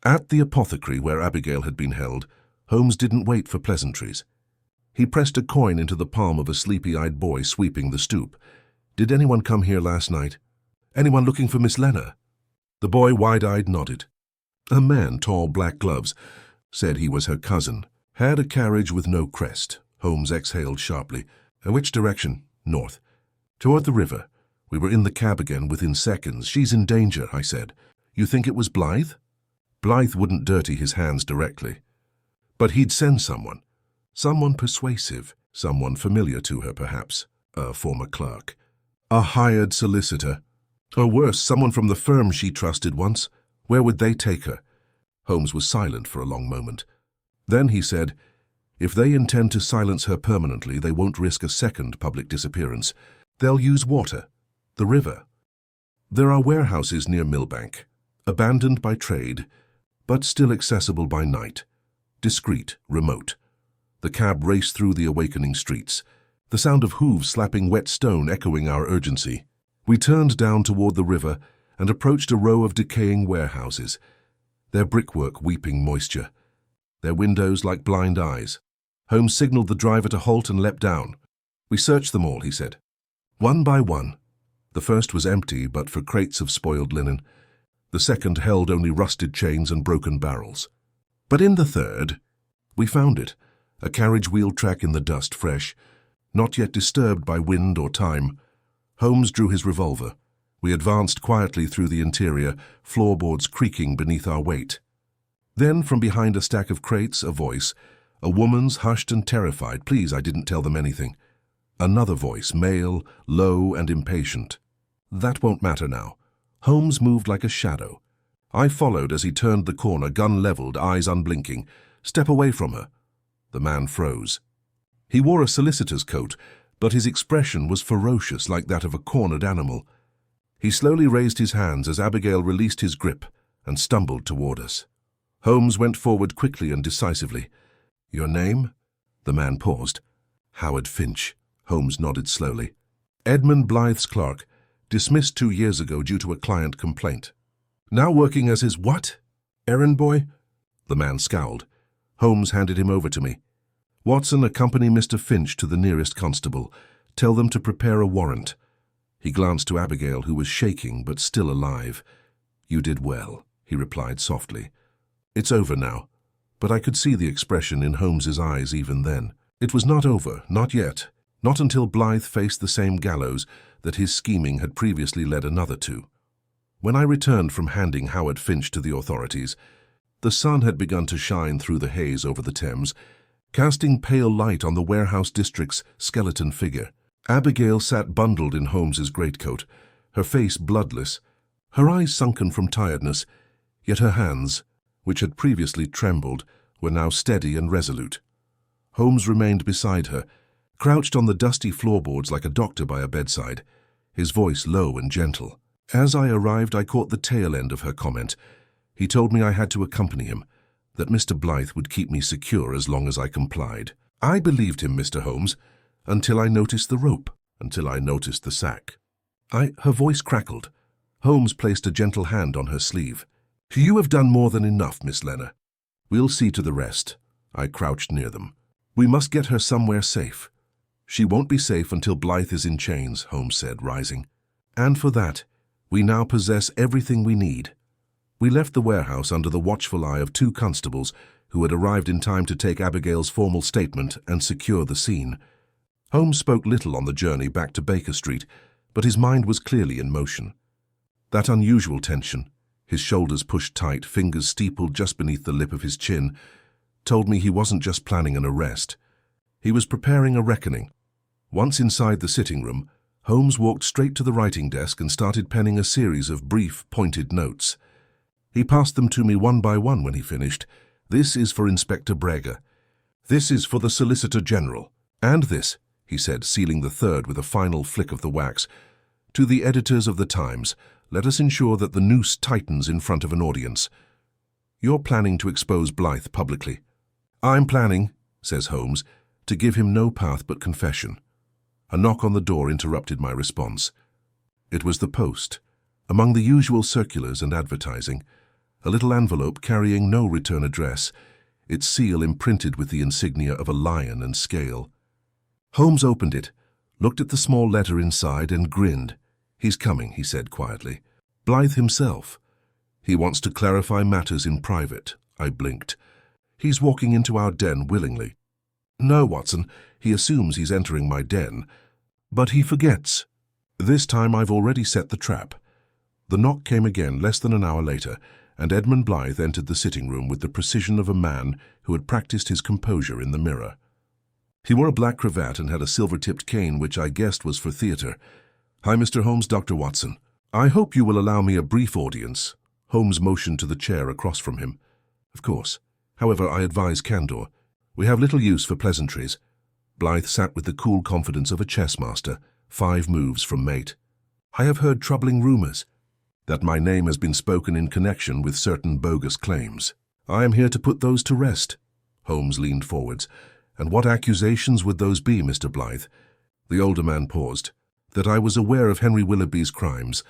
Speaker 1: At the apothecary where Abigail had been held, Holmes didn't wait for pleasantries. He pressed a coin into the palm of a sleepy-eyed boy sweeping the stoop. "Did anyone come here last night? Anyone looking for Miss Lena?" The boy wide-eyed nodded. A man, tall black gloves, said he was her cousin. "Had a carriage with no crest." Holmes exhaled sharply. "Which direction?" "North. Toward the river. We were in the cab again within seconds. She's in danger," I said. "You think it was Blythe?" Blythe wouldn't dirty his hands directly. But he'd send someone. Someone persuasive. Someone familiar to her, perhaps. A former clerk. A hired solicitor. Or worse, someone from the firm she trusted once. Where would they take her? Holmes was silent for a long moment. Then he said, "If they intend to silence her permanently, they won't risk a second public disappearance. They'll use water. The river. There are warehouses near Millbank, abandoned by trade, but still accessible by night. Discreet, remote." The cab raced through the awakening streets, the sound of hooves slapping wet stone echoing our urgency. We turned down toward the river and approached a row of decaying warehouses, their brickwork weeping moisture, their windows like blind eyes. Holmes signaled the driver to halt and leapt down. "We searched them all," he said. "One by one." The first was empty, but for crates of spoiled linen. The second held only rusted chains and broken barrels. But in the third, we found it, a carriage wheel track in the dust, fresh, not yet disturbed by wind or time. Holmes drew his revolver. We advanced quietly through the interior, floorboards creaking beneath our weight. Then, from behind a stack of crates, a voice, a woman's, hushed and terrified. "Please, I didn't tell them anything." Another voice, male, low and impatient. "That won't matter now." Holmes moved like a shadow. I followed as he turned the corner, gun leveled, eyes unblinking. "Step away from her." The man froze. He wore a solicitor's coat, but his expression was ferocious, like that of a cornered animal. He slowly raised his hands as Abigail released his grip and stumbled toward us. Holmes went forward quickly and decisively. "Your name?" The man paused. "Howard Finch." Holmes nodded slowly. "Edmund Blythe's clerk, dismissed 2 years ago due to a client complaint. Now working as his what? Errand boy?" The man scowled. Holmes handed him over to me. "Watson, accompany Mr. Finch to the nearest constable. Tell them to prepare a warrant." He glanced to Abigail, who was shaking but still alive. "You did well," he replied softly. "It's over now." But I could see the expression in Holmes's eyes even then. It was not over, not yet, not until Blythe faced the same gallows that his scheming had previously led another to. When I returned from handing Howard Finch to the authorities, the sun had begun to shine through the haze over the Thames, casting pale light on the warehouse district's skeleton figure. Abigail sat bundled in Holmes's greatcoat, her face bloodless, her eyes sunken from tiredness, yet her hands, which had previously trembled, were now steady and resolute. Holmes remained beside her, crouched on the dusty floorboards like a doctor by a bedside, his voice low and gentle. As I arrived, I caught the tail end of her comment. He told me I had to accompany him, that Mr. Blythe would keep me secure as long as I complied. I believed him, Mr. Holmes, until I noticed the rope, until I noticed the sack. Her voice crackled. Holmes placed a gentle hand on her sleeve. "You have done more than enough, Miss Lena. We'll see to the rest." I crouched near them. "We must get her somewhere safe." "She won't be safe until Blythe is in chains," Holmes said, rising. "And for that, we now possess everything we need." We left the warehouse under the watchful eye of 2 constables who had arrived in time to take Abigail's formal statement and secure the scene. Holmes spoke little on the journey back to Baker Street, but his mind was clearly in motion. That unusual tension, his shoulders pushed tight, fingers steepled just beneath the lip of his chin, told me he wasn't just planning an arrest. He was preparing a reckoning. Once inside the sitting room, Holmes walked straight to the writing desk and started penning a series of brief, pointed notes. He passed them to me one by one when he finished. "This is for Inspector Braga. This is for the Solicitor General. And this," he said, sealing the third with a final flick of the wax, "to the editors of the Times. Let us ensure that the noose tightens in front of an audience. You're planning to expose Blythe publicly." "I'm planning," says Holmes, "to give him no path but confession." A knock on the door interrupted my response. It was the post. Among the usual circulars and advertising, a little envelope carrying no return address, its seal imprinted with the insignia of a lion and scale. Holmes opened it, looked at the small letter inside and grinned. "He's coming," he said quietly. "Blythe himself. He wants to clarify matters in private." I blinked. "He's walking into our den willingly." "No, Watson, he assumes he's entering my den. But he forgets. This time I've already set the trap." The knock came again less than an hour later, and Edmund Blythe entered the sitting room with the precision of a man who had practiced his composure in the mirror. He wore a black cravat and had a silver-tipped cane which I guessed was for theatre. "Hi, Mr. Holmes, Dr. Watson. I hope you will allow me a brief audience." Holmes motioned to the chair across from him. "Of course. However, I advise candor. We have little use for pleasantries." Blythe sat with the cool confidence of a chess master, 5 moves from mate. "I have heard troubling rumors that my name has been spoken in connection with certain bogus claims. I am here to put those to rest." Holmes leaned forwards. "And what accusations would those be, Mr. Blythe?" The older man paused. "That I was aware of Henry Willoughby's crimes,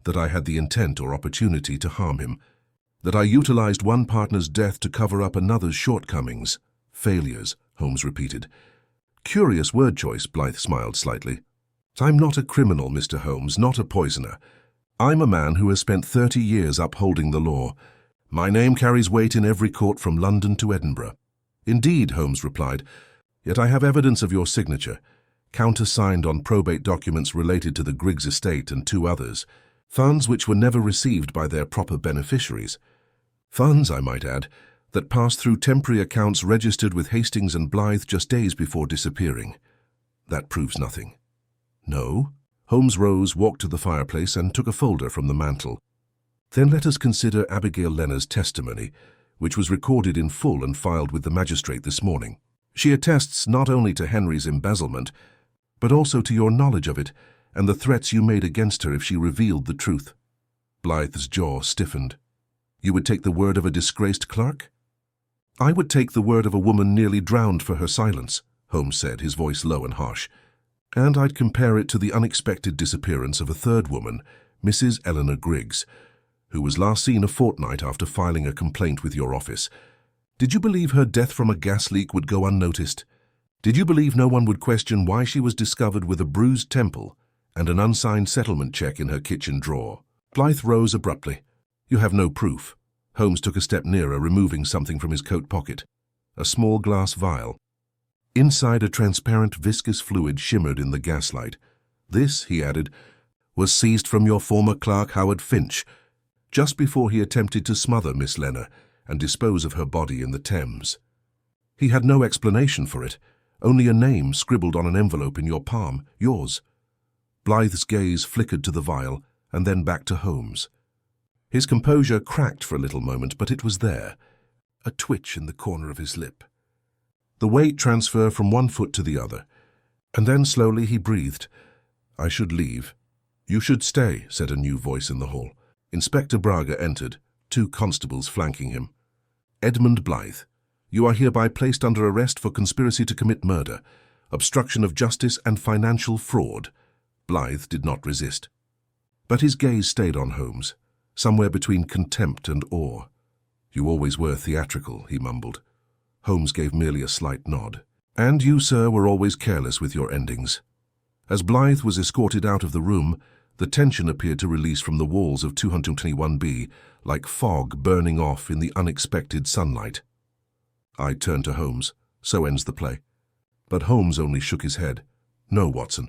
Speaker 1: that I had the intent or opportunity to harm him, that I utilized one partner's death to cover up another's shortcomings." "Failures," Holmes repeated. "Curious word choice," Blythe smiled slightly. "I'm not a criminal, Mr. Holmes, not a poisoner. I'm a man who has spent 30 years upholding the law. My name carries weight in every court from London to Edinburgh." "Indeed," Holmes replied, "yet I have evidence of your signature, countersigned on probate documents related to the Griggs estate and 2 others, funds which were never received by their proper beneficiaries. Funds, I might add, that passed through temporary accounts registered with Hastings and Blythe just days before disappearing. That proves nothing." "No?" Holmes rose, walked to the fireplace, and took a folder from the mantel. "Then let us consider Abigail Leonard's testimony, which was recorded in full and filed with the magistrate this morning. She attests not only to Henry's embezzlement, but also to your knowledge of it and the threats you made against her if she revealed the truth." Blythe's jaw stiffened. "You would take the word of a disgraced clerk?" "I would take the word of a woman nearly drowned for her silence," Holmes said, his voice low and harsh. "And I'd compare it to the unexpected disappearance of a 3rd woman, Mrs. Eleanor Griggs, who was last seen a fortnight after filing a complaint with your office. Did you believe her death from a gas leak would go unnoticed? Did you believe no one would question why she was discovered with a bruised temple and an unsigned settlement check in her kitchen drawer?" Blythe rose abruptly. "You have no proof." Holmes took a step nearer, removing something from his coat pocket. A small glass vial. Inside, a transparent viscous fluid shimmered in the gaslight. "This," he added, "was seized from your former clerk, Howard Finch, just before he attempted to smother Miss Lenner and dispose of her body in the Thames. He had no explanation for it, only a name scribbled on an envelope in your palm, yours." Blythe's gaze flickered to the vial and then back to Holmes. His composure cracked for a little moment, but it was there, a twitch in the corner of his lip. The weight transferred from one foot to the other, and then slowly he breathed. "I should leave." "You should stay," said a new voice in the hall. Inspector Braga entered, 2 constables flanking him. "Edmund Blythe, you are hereby placed under arrest for conspiracy to commit murder, obstruction of justice and financial fraud." Blythe did not resist. But his gaze stayed on Holmes, somewhere between contempt and awe. "You always were theatrical," he mumbled. Holmes gave merely a slight nod. "And you, sir, were always careless with your endings." As Blythe was escorted out of the room, the tension appeared to release from the walls of 221B, like fog burning off in the unexpected sunlight. I turned to Holmes. "So ends the play." But Holmes only shook his head. "No, Watson.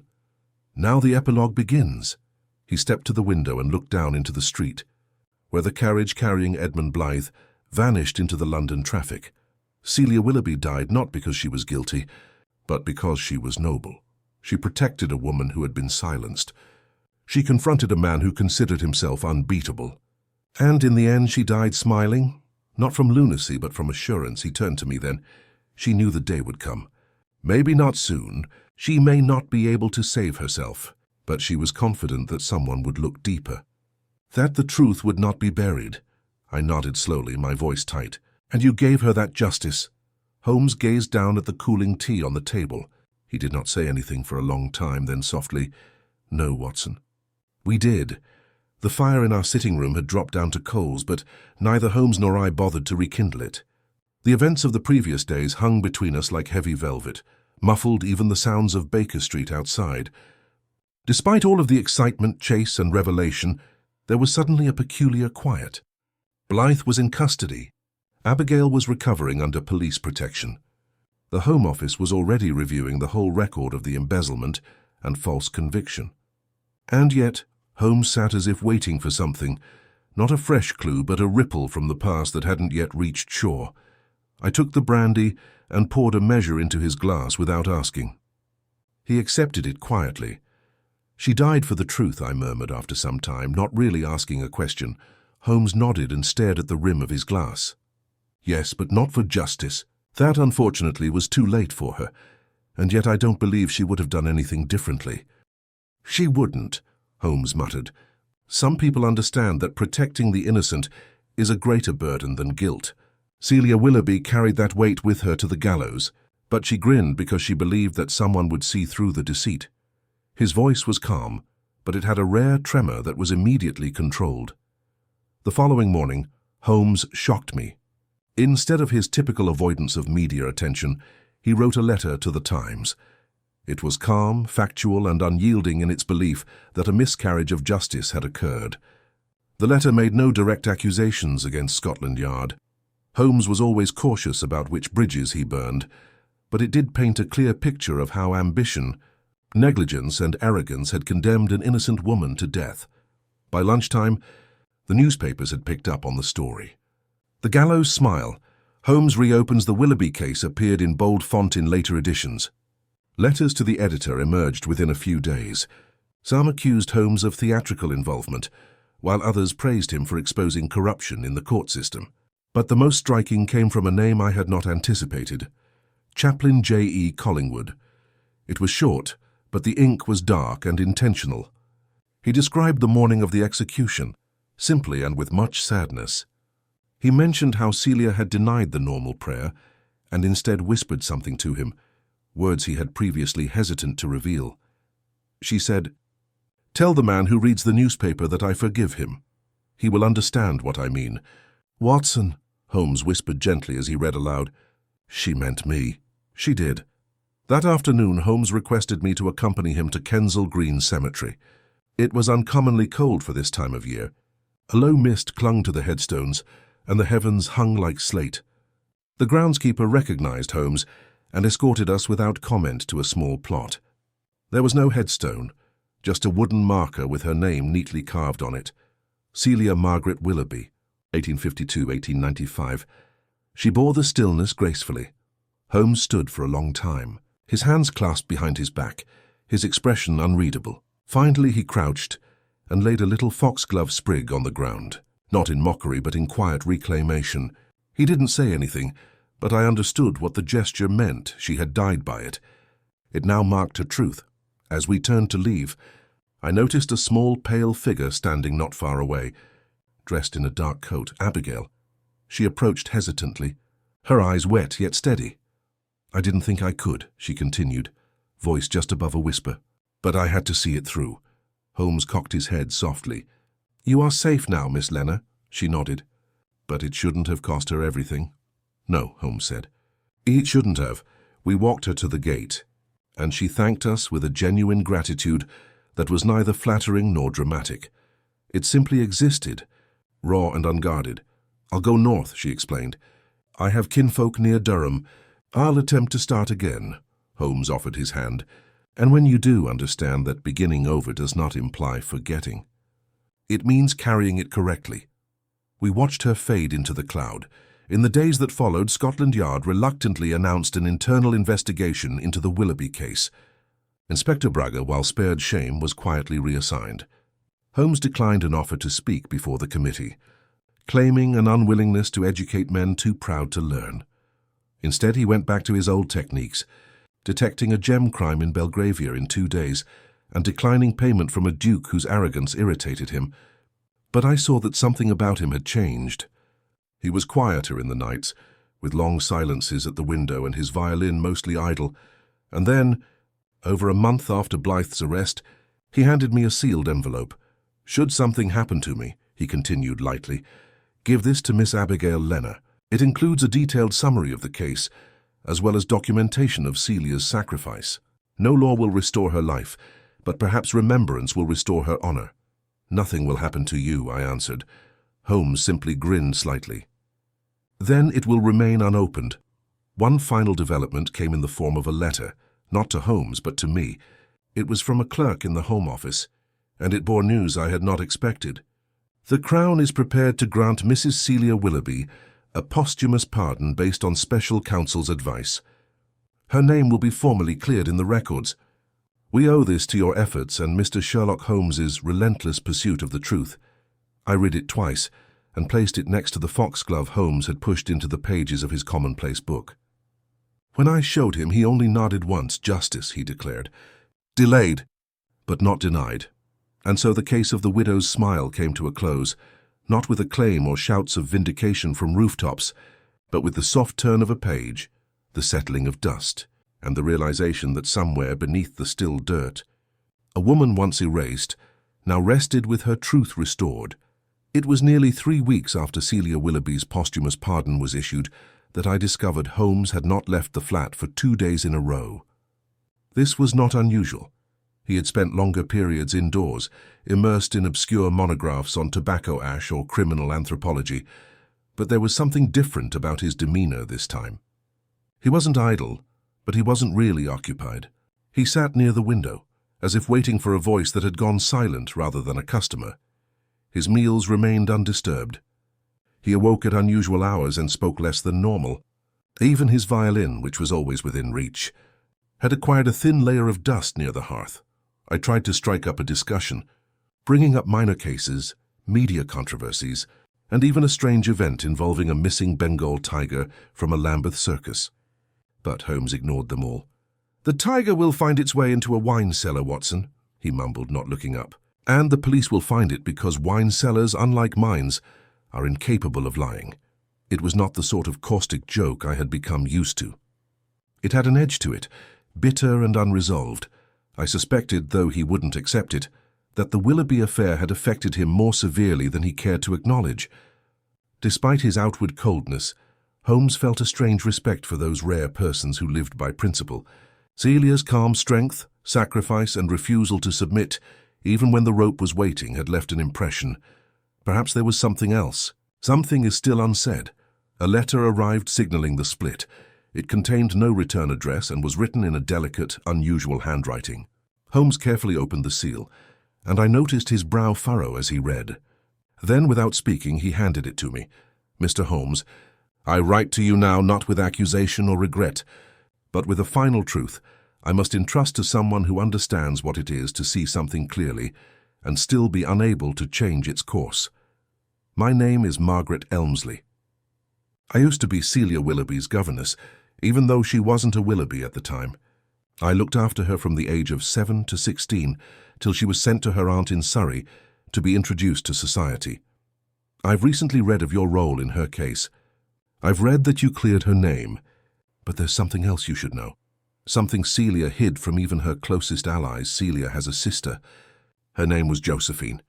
Speaker 1: Now the epilogue begins." He stepped to the window and looked down into the street, where the carriage carrying Edmund Blythe vanished into the London traffic. Celia Willoughby died not because she was guilty, but because she was noble. She protected a woman who had been silenced. She confronted a man who considered himself unbeatable. And in the end she died smiling, not from lunacy but from assurance. He turned to me then. She knew the day would come. Maybe not soon. She may not be able to save herself, but she was confident that someone would look deeper, that the truth would not be buried. I nodded slowly, my voice tight. "And you gave her that justice?" Holmes gazed down at the cooling tea on the table. He did not say anything for a long time, then softly, "No, Watson." We did. The fire in our sitting room had dropped down to coals, but neither Holmes nor I bothered to rekindle it. The events of the previous days hung between us like heavy velvet, muffled even the sounds of Baker Street outside. Despite all of the excitement, chase, and revelation, there was suddenly a peculiar quiet. Blythe was in custody. Abigail was recovering under police protection. The Home Office was already reviewing the whole record of the embezzlement and false conviction. And yet, Holmes sat as if waiting for something, not a fresh clue, but a ripple from the past that hadn't yet reached shore. I took the brandy and poured a measure into his glass without asking. He accepted it quietly. "She died for the truth," I murmured after some time, not really asking a question. Holmes nodded and stared at the rim of his glass. "Yes, but not for justice. That, unfortunately, was too late for her, and yet I don't believe she would have done anything differently." "She wouldn't," Holmes muttered. "Some people understand that protecting the innocent is a greater burden than guilt. Celia Willoughby carried that weight with her to the gallows, but she grinned because she believed that someone would see through the deceit." His voice was calm, but it had a rare tremor that was immediately controlled. The following morning, Holmes shocked me. Instead of his typical avoidance of media attention, he wrote a letter to the Times. It was calm, factual, and unyielding in its belief that a miscarriage of justice had occurred. The letter made no direct accusations against Scotland Yard. Holmes was always cautious about which bridges he burned, but it did paint a clear picture of how ambition, negligence, and arrogance had condemned an innocent woman to death. By lunchtime, the newspapers had picked up on the story. The Gallows smile. Holmes reopens the Willoughby case appeared in bold font in later editions. Letters to the editor emerged within a few days. Some accused Holmes of theatrical involvement, while others praised him for exposing corruption in the court system. But the most striking came from a name I had not anticipated: Chaplain J.E. Collingwood. It was short, but the ink was dark and intentional. He described the morning of the execution, simply and with much sadness. He mentioned how Celia had denied the normal prayer and instead whispered something to him, words he had previously hesitant to reveal. She said, "Tell the man who reads the newspaper that I forgive him. He will understand what I mean." "Watson," Holmes whispered gently as he read aloud. "She meant me." She did. That afternoon, Holmes requested me to accompany him to Kensal Green Cemetery. It was uncommonly cold for this time of year. A low mist clung to the headstones, and the heavens hung like slate. The groundskeeper recognized Holmes and escorted us without comment to a small plot. There was no headstone, just a wooden marker with her name neatly carved on it. Celia Margaret Willoughby, 1852–1895. She bore the stillness gracefully. Holmes stood for a long time, his hands clasped behind his back, his expression unreadable. Finally he crouched and laid a little foxglove sprig on the ground, not in mockery but in quiet reclamation. He didn't say anything, but I understood what the gesture meant. She had died by it. It now marked her truth. As we turned to leave, I noticed a small, pale figure standing not far away, dressed in a dark coat. Abigail. She approached hesitantly, her eyes wet yet steady. "I didn't think I could," she continued, voice just above a whisper. "But I had to see it through." Holmes cocked his head softly. "You are safe now, Miss Lenner," she nodded. "But it shouldn't have cost her everything." "No," Holmes said. "It shouldn't have." We walked her to the gate, and she thanked us with a genuine gratitude that was neither flattering nor dramatic. It simply existed, raw and unguarded. "I'll go north," she explained. "I have kinfolk near Durham. I'll attempt to start again." Holmes offered his hand. "And when you do, understand that beginning over does not imply forgetting. It means carrying it correctly." We watched her fade into the cloud. In the days that followed, Scotland Yard reluctantly announced an internal investigation into the Willoughby case. Inspector Braga, while spared shame, was quietly reassigned. Holmes declined an offer to speak before the committee, claiming an unwillingness to educate men too proud to learn. Instead, he went back to his old techniques, detecting a gem crime in Belgravia in 2 days and declining payment from a duke whose arrogance irritated him. But I saw that something about him had changed. He was quieter in the nights, with long silences at the window and his violin mostly idle. And then, over a month after Blythe's arrest, he handed me a sealed envelope. "Should something happen to me," he continued lightly, "give this to Miss Abigail Lenner. It includes a detailed summary of the case, as well as documentation of Celia's sacrifice. No law will restore her life, but perhaps remembrance will restore her honor." "Nothing will happen to you," I answered. Holmes simply grinned slightly. "Then it will remain unopened." One final development came in the form of a letter, not to Holmes but to me. It was from a clerk in the Home Office, and it bore news I had not expected. "The Crown is prepared to grant Mrs. Celia Willoughby a posthumous pardon based on special counsel's advice. Her name will be formally cleared in the records. We owe this to your efforts and Mr. Sherlock Holmes's relentless pursuit of the truth." I read it twice and placed it next to the foxglove Holmes had pushed into the pages of his commonplace book. When I showed him, he only nodded once. "Justice," he declared. "Delayed, but not denied." And so the case of the widow's smile came to a close, not with acclaim or shouts of vindication from rooftops, but with the soft turn of a page, the settling of dust, and the realization that somewhere beneath the still dirt, a woman once erased, now rested with her truth restored. It was nearly 3 weeks after Celia Willoughby's posthumous pardon was issued that I discovered Holmes had not left the flat for 2 days in a row. This was not unusual. He had spent longer periods indoors, immersed in obscure monographs on tobacco ash or criminal anthropology, but there was something different about his demeanor this time. He wasn't idle, but he wasn't really occupied. He sat near the window, as if waiting for a voice that had gone silent rather than a customer. His meals remained undisturbed. He awoke at unusual hours and spoke less than normal. Even his violin, which was always within reach, had acquired a thin layer of dust near the hearth. I tried to strike up a discussion, bringing up minor cases, media controversies, and even a strange event involving a missing Bengal tiger from a Lambeth circus. But Holmes ignored them all. "The tiger will find its way into a wine cellar, Watson," he mumbled, not looking up. "And the police will find it because wine cellars, unlike mines, are incapable of lying." It was not the sort of caustic joke I had become used to. It had an edge to it, bitter and unresolved. I suspected, though he wouldn't accept it, that the Willoughby affair had affected him more severely than he cared to acknowledge. Despite his outward coldness, Holmes felt a strange respect for those rare persons who lived by principle. Celia's calm strength, sacrifice, and refusal to submit, even when the rope was waiting, had left an impression. Perhaps there was something else. Something is still unsaid. A letter arrived signaling the split. It contained no return address and was written in a delicate, unusual handwriting. Holmes carefully opened the seal, and I noticed his brow furrow as he read. Then, without speaking, he handed it to me. "Mr. Holmes, I write to you now not with accusation or regret, but with a final truth. I must entrust to someone who understands what it is to see something clearly and still be unable to change its course. My name is Margaret Elmsley. I used to be Celia Willoughby's governess, even though she wasn't a Willoughby at the time. I looked after her from the age of 7 to 16, till she was sent to her aunt in Surrey to be introduced to society. I've recently read of your role in her case. I've read that you cleared her name, but there's something else you should know. Something Celia hid from even her closest allies. Celia has a sister. Her name was Josephine.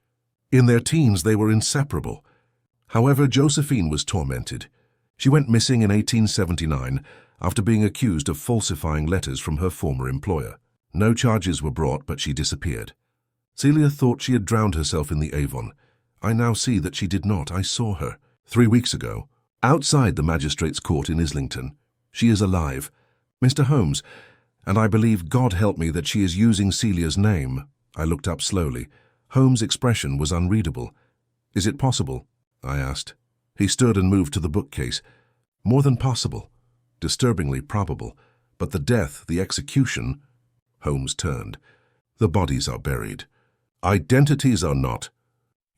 Speaker 1: In their teens, they were inseparable. However, Josephine was tormented. She went missing in 1879 after being accused of falsifying letters from her former employer. No charges were brought, but she disappeared. Celia thought she had drowned herself in the Avon. I now see that she did not. I saw her 3 weeks ago, outside the magistrate's court in Islington. She is alive, Mr. Holmes, and I believe, God help me, that she is using Celia's name. I looked up slowly. Holmes' expression was unreadable. Is it possible? I asked. He stood and moved to the bookcase. More than possible. Disturbingly probable. But the death, the execution... Holmes turned. The bodies are buried. Identities are not.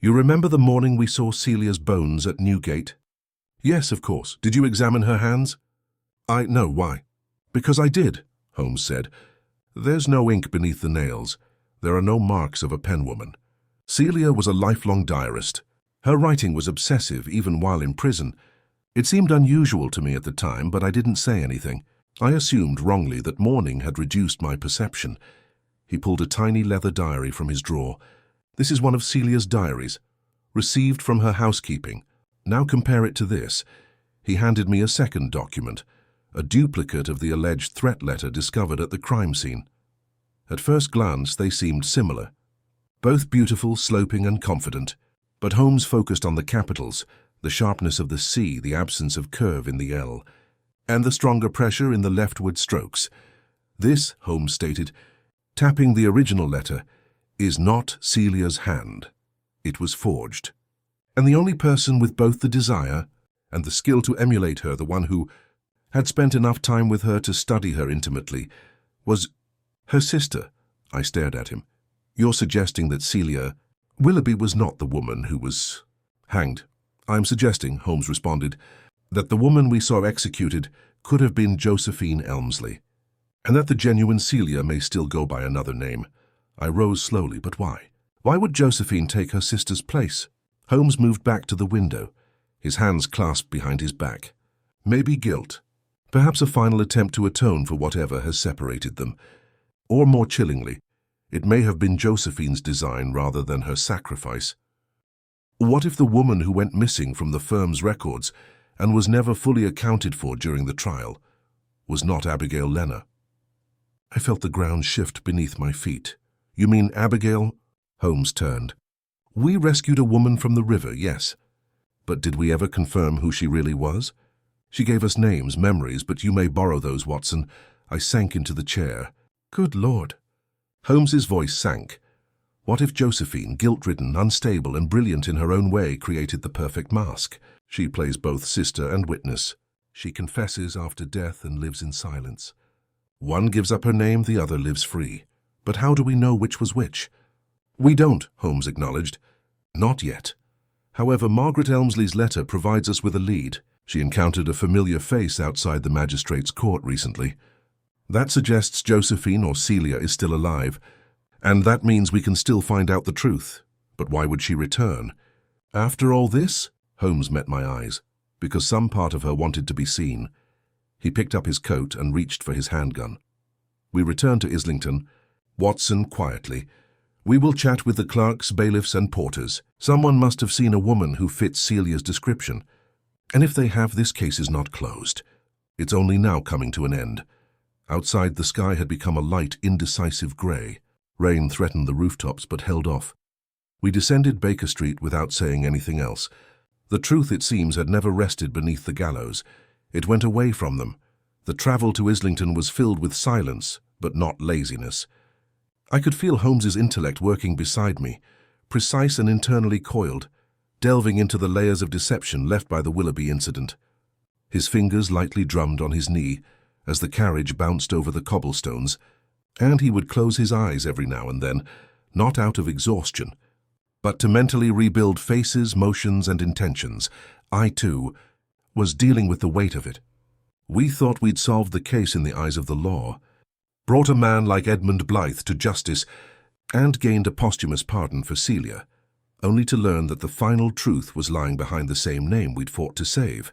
Speaker 1: You remember the morning we saw Celia's bones at Newgate? Yes, of course. Did you examine her hands? No, why? Because I did, Holmes said. There's no ink beneath the nails. There are no marks of a penwoman. Celia was a lifelong diarist. Her writing was obsessive even while in prison. It seemed unusual to me at the time, but I didn't say anything. I assumed wrongly that mourning had reduced my perception. He pulled a tiny leather diary from his drawer. This is one of Celia's diaries, received from her housekeeping. Now compare it to this. He handed me a second document, a duplicate of the alleged threat letter discovered at the crime scene. At first glance, they seemed similar. Both beautiful, sloping, and confident. But Holmes focused on the capitals, the sharpness of the C, the absence of curve in the L, and the stronger pressure in the leftward strokes. This, Holmes stated, tapping the original letter, is not Celia's hand. It was forged. And the only person with both the desire and the skill to emulate her, the one who had spent enough time with her to study her intimately, was her sister. I stared at him. You're suggesting that Celia Willoughby was not the woman who was hanged. I'm suggesting, Holmes responded, that the woman we saw executed could have been Josephine Elmsley, and that the genuine Celia may still go by another name. I rose slowly, but why? Why would Josephine take her sister's place? Holmes moved back to the window, his hands clasped behind his back. Maybe guilt. Perhaps a final attempt to atone for whatever has separated them. Or more chillingly, it may have been Josephine's design rather than her sacrifice. What if the woman who went missing from the firm's records and was never fully accounted for during the trial was not Abigail Lenner? I felt the ground shift beneath my feet. You mean Abigail? Holmes turned. We rescued a woman from the river, yes. But did we ever confirm who she really was? She gave us names, memories, but you may borrow those, Watson. I sank into the chair. Good Lord. Holmes's voice sank. What if Josephine, guilt-ridden, unstable, and brilliant in her own way, created the perfect mask? She plays both sister and witness. She confesses after death and lives in silence. One gives up her name, the other lives free. But how do we know which was which? We don't, Holmes acknowledged. Not yet. However, Margaret Elmsley's letter provides us with a lead. She encountered a familiar face outside the magistrate's court recently. That suggests Josephine or Celia is still alive, and that means we can still find out the truth. But why would she return? After all this? Holmes met my eyes, because some part of her wanted to be seen. He picked up his coat and reached for his handgun. We returned to Islington. Watson, quietly. We will chat with the clerks, bailiffs, and porters. Someone must have seen a woman who fits Celia's description. And if they have, this case is not closed. It's only now coming to an end. Outside, the sky had become a light, indecisive grey. Rain threatened the rooftops but held off. We descended Baker Street without saying anything else. The truth, it seems, had never rested beneath the gallows. It went away from them. The travel to Islington was filled with silence, but not laziness. I could feel Holmes's intellect working beside me, precise and internally coiled, delving into the layers of deception left by the Willoughby incident. His fingers lightly drummed on his knee as the carriage bounced over the cobblestones, and he would close his eyes every now and then, not out of exhaustion, but to mentally rebuild faces, motions, and intentions. I, too, was dealing with the weight of it. We thought we'd solved the case in the eyes of the law, brought a man like Edmund Blythe to justice, and gained a posthumous pardon for Celia, only to learn that the final truth was lying behind the same name we'd fought to save.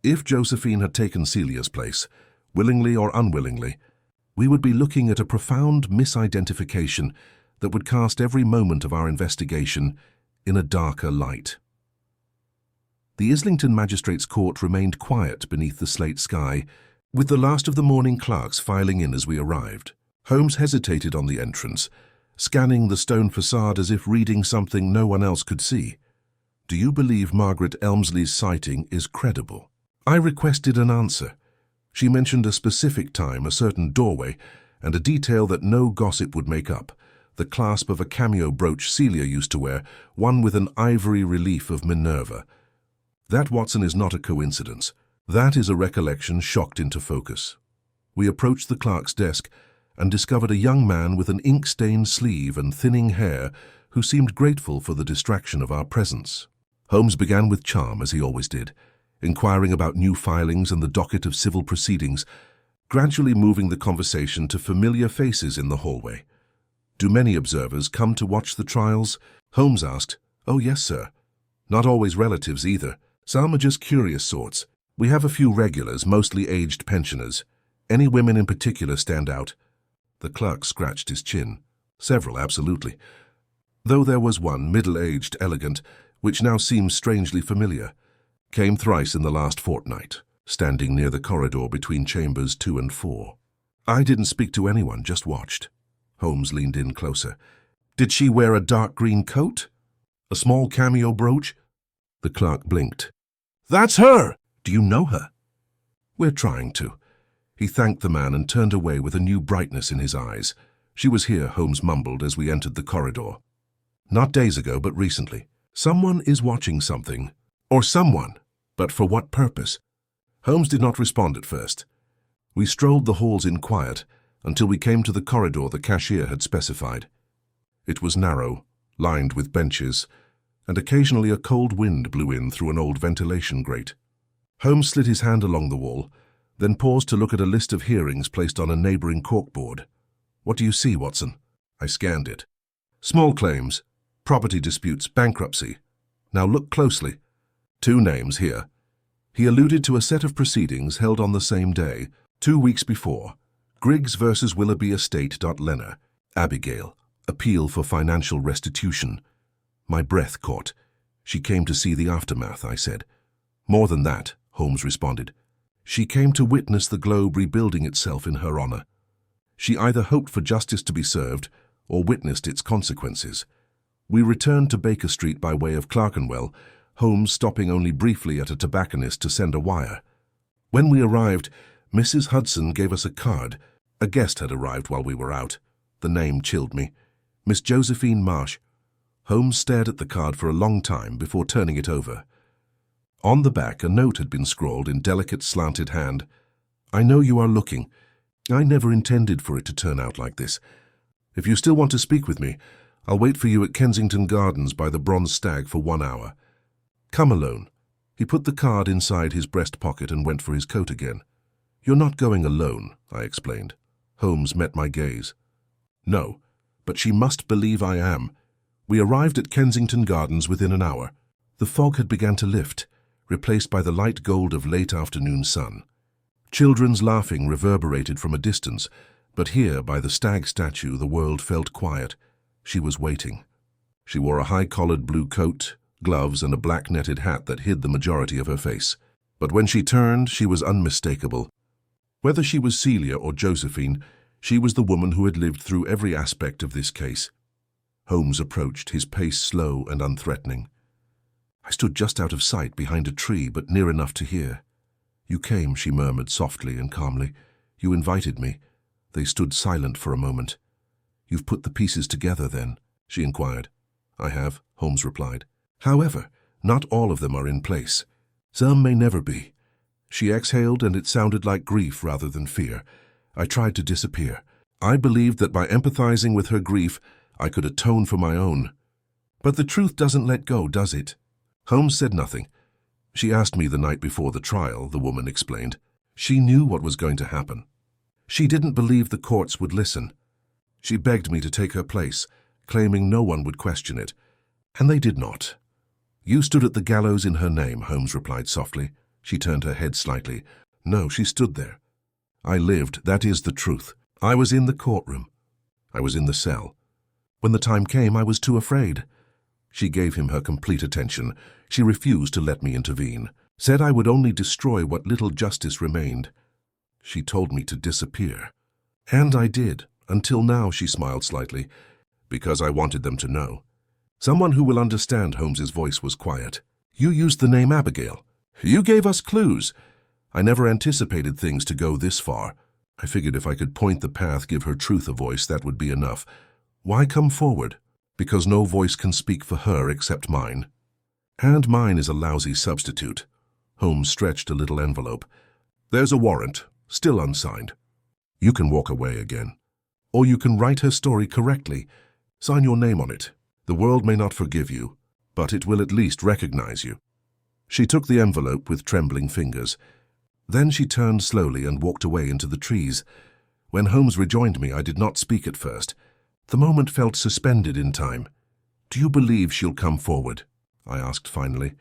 Speaker 1: If Josephine had taken Celia's place, willingly or unwillingly, we would be looking at a profound misidentification that would cast every moment of our investigation in a darker light. The Islington Magistrates' Court remained quiet beneath the slate sky, with the last of the morning clerks filing in as we arrived. Holmes hesitated on the entrance, scanning the stone facade as if reading something no one else could see. Do you believe Margaret Elmsley's sighting is credible? I requested an answer. She mentioned a specific time, a certain doorway, and a detail that no gossip would make up, the clasp of a cameo brooch Celia used to wear, one with an ivory relief of Minerva. That, Watson, is not a coincidence. That is a recollection shocked into focus. We approached the clerk's desk and discovered a young man with an ink-stained sleeve and thinning hair who seemed grateful for the distraction of our presence. Holmes began with charm, as he always did, inquiring about new filings and the docket of civil proceedings, gradually moving the conversation to familiar faces in the hallway. Do many observers come to watch the trials? Holmes asked. Oh, yes, sir. Not always relatives either. Some are just curious sorts. We have a few regulars, mostly aged pensioners. Any women in particular stand out? The clerk scratched his chin. Several, absolutely. Though there was one, middle-aged, elegant, which now seems strangely familiar. Came thrice in the last fortnight, standing near the corridor between chambers 2 and 4. I didn't speak to anyone, just watched. Holmes leaned in closer. Did she wear a dark green coat? A small cameo brooch? The clerk blinked. That's her! Do you know her? We're trying to. He thanked the man and turned away with a new brightness in his eyes. She was here, Holmes mumbled as we entered the corridor. Not days ago, but recently. Someone is watching something. Or someone. But for what purpose? Holmes did not respond at first. We strolled the halls in quiet until we came to the corridor the cashier had specified. It was narrow, lined with benches, and occasionally a cold wind blew in through an old ventilation grate. Holmes slid his hand along the wall, then paused to look at a list of hearings placed on a neighboring corkboard. What do you see, Watson? I scanned it. Small claims, property disputes, bankruptcy. Now look closely. 2 names here. He alluded to a set of proceedings held on the same day, 2 weeks before. Griggs versus Willoughby Estate. Lenner, Abigail. Appeal for financial restitution. My breath caught. She came to see the aftermath, I said. More than that, Holmes responded. She came to witness the globe rebuilding itself in her honor. She either hoped for justice to be served or witnessed its consequences. We returned to Baker Street by way of Clerkenwell, Holmes stopping only briefly at a tobacconist to send a wire. When we arrived, Mrs. Hudson gave us a card. A guest had arrived while we were out. The name chilled me. Miss Josephine Marsh. Holmes stared at the card for a long time before turning it over. On the back, a note had been scrawled in delicate, slanted hand. I know you are looking. I never intended for it to turn out like this. If you still want to speak with me, I'll wait for you at Kensington Gardens by the Bronze Stag for 1 hour. Come alone. He put the card inside his breast pocket and went for his coat again. You're not going alone, I explained. Holmes met my gaze. No, but she must believe I am. We arrived at Kensington Gardens within an hour. The fog had begun to lift, replaced by the light gold of late afternoon sun. Children's laughing reverberated from a distance, but here, by the stag statue, the world felt quiet. She was waiting. She wore a high-collared blue coat, gloves, and a black netted hat that hid the majority of her face. But when she turned, she was unmistakable. Whether she was Celia or Josephine, she was the woman who had lived through every aspect of this case. Holmes approached, his pace slow and unthreatening. I stood just out of sight behind a tree, but near enough to hear. You came, she murmured softly and calmly. You invited me. They stood silent for a moment. You've put the pieces together, then? She inquired. I have, Holmes replied. However, not all of them are in place. Some may never be. She exhaled, and it sounded like grief rather than fear. I tried to disappear. I believed that by empathizing with her grief, I could atone for my own. But the truth doesn't let go, does it? Holmes said nothing. She asked me the night before the trial, the woman explained. She knew what was going to happen. She didn't believe the courts would listen. She begged me to take her place, claiming no one would question it. And they did not. You stood at the gallows in her name, Holmes replied softly. She turned her head slightly. No, she stood there. I lived, that is the truth. I was in the courtroom. I was in the cell. When the time came, I was too afraid. She gave him her complete attention. She refused to let me intervene, said I would only destroy what little justice remained. She told me to disappear. And I did, until now, she smiled slightly, because I wanted them to know. Someone who will understand, Holmes's voice was quiet. You used the name Abigail. You gave us clues. I never anticipated things to go this far. I figured if I could point the path, give her truth a voice, that would be enough. Why come forward? Because no voice can speak for her except mine. And mine is a lousy substitute. Holmes stretched a little envelope. There's a warrant, still unsigned. You can walk away again. Or you can write her story correctly. Sign your name on it. The world may not forgive you, but it will at least recognize you. She took the envelope with trembling fingers. Then she turned slowly and walked away into the trees. When Holmes rejoined me, I did not speak at first. The moment felt suspended in time. Do you believe she'll come forward? I asked finally.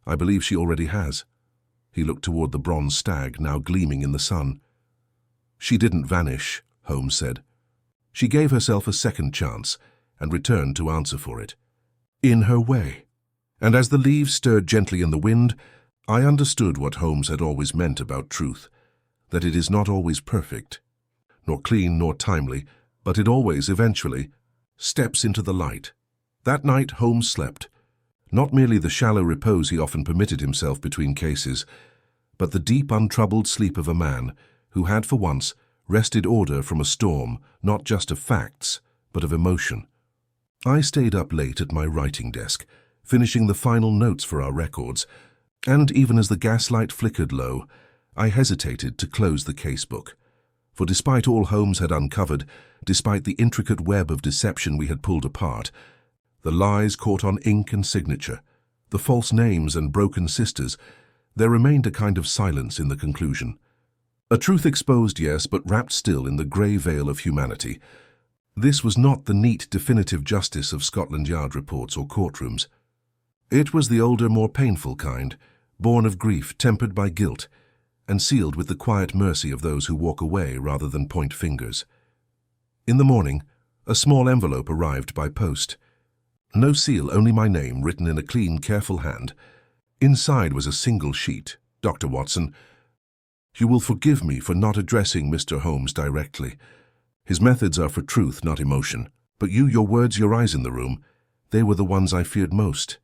Speaker 1: I believe she already has. He looked toward the bronze stag, now gleaming in the sun. She didn't vanish, Holmes said. She gave herself a second chance and returned to answer for it. In her way. And as the leaves stirred gently in the wind, I understood what Holmes had always meant about truth, that it is not always perfect, nor clean nor timely, but it always, eventually, steps into the light. That night Holmes slept, not merely the shallow repose he often permitted himself between cases, but the deep, untroubled sleep of a man who had, for once, wrested order from a storm, not just of facts, but of emotion. I stayed up late at my writing desk, finishing the final notes for our records, and even as the gaslight flickered low, I hesitated to close the casebook. For despite all Holmes had uncovered, despite the intricate web of deception we had pulled apart, the lies caught on ink and signature, the false names and broken sisters, there remained a kind of silence in the conclusion. A truth exposed, yes, but wrapped still in the grey veil of humanity. This was not the neat, definitive justice of Scotland Yard reports or courtrooms. It was the older, more painful kind, born of grief, tempered by guilt, and sealed with the quiet mercy of those who walk away rather than point fingers. In the morning, a small envelope arrived by post. No seal, only my name, written in a clean, careful hand. Inside was a single sheet. Dr. Watson, you will forgive me for not addressing Mr. Holmes directly. His methods are for truth, not emotion. But you, your words, your eyes in the room, they were the ones I feared most.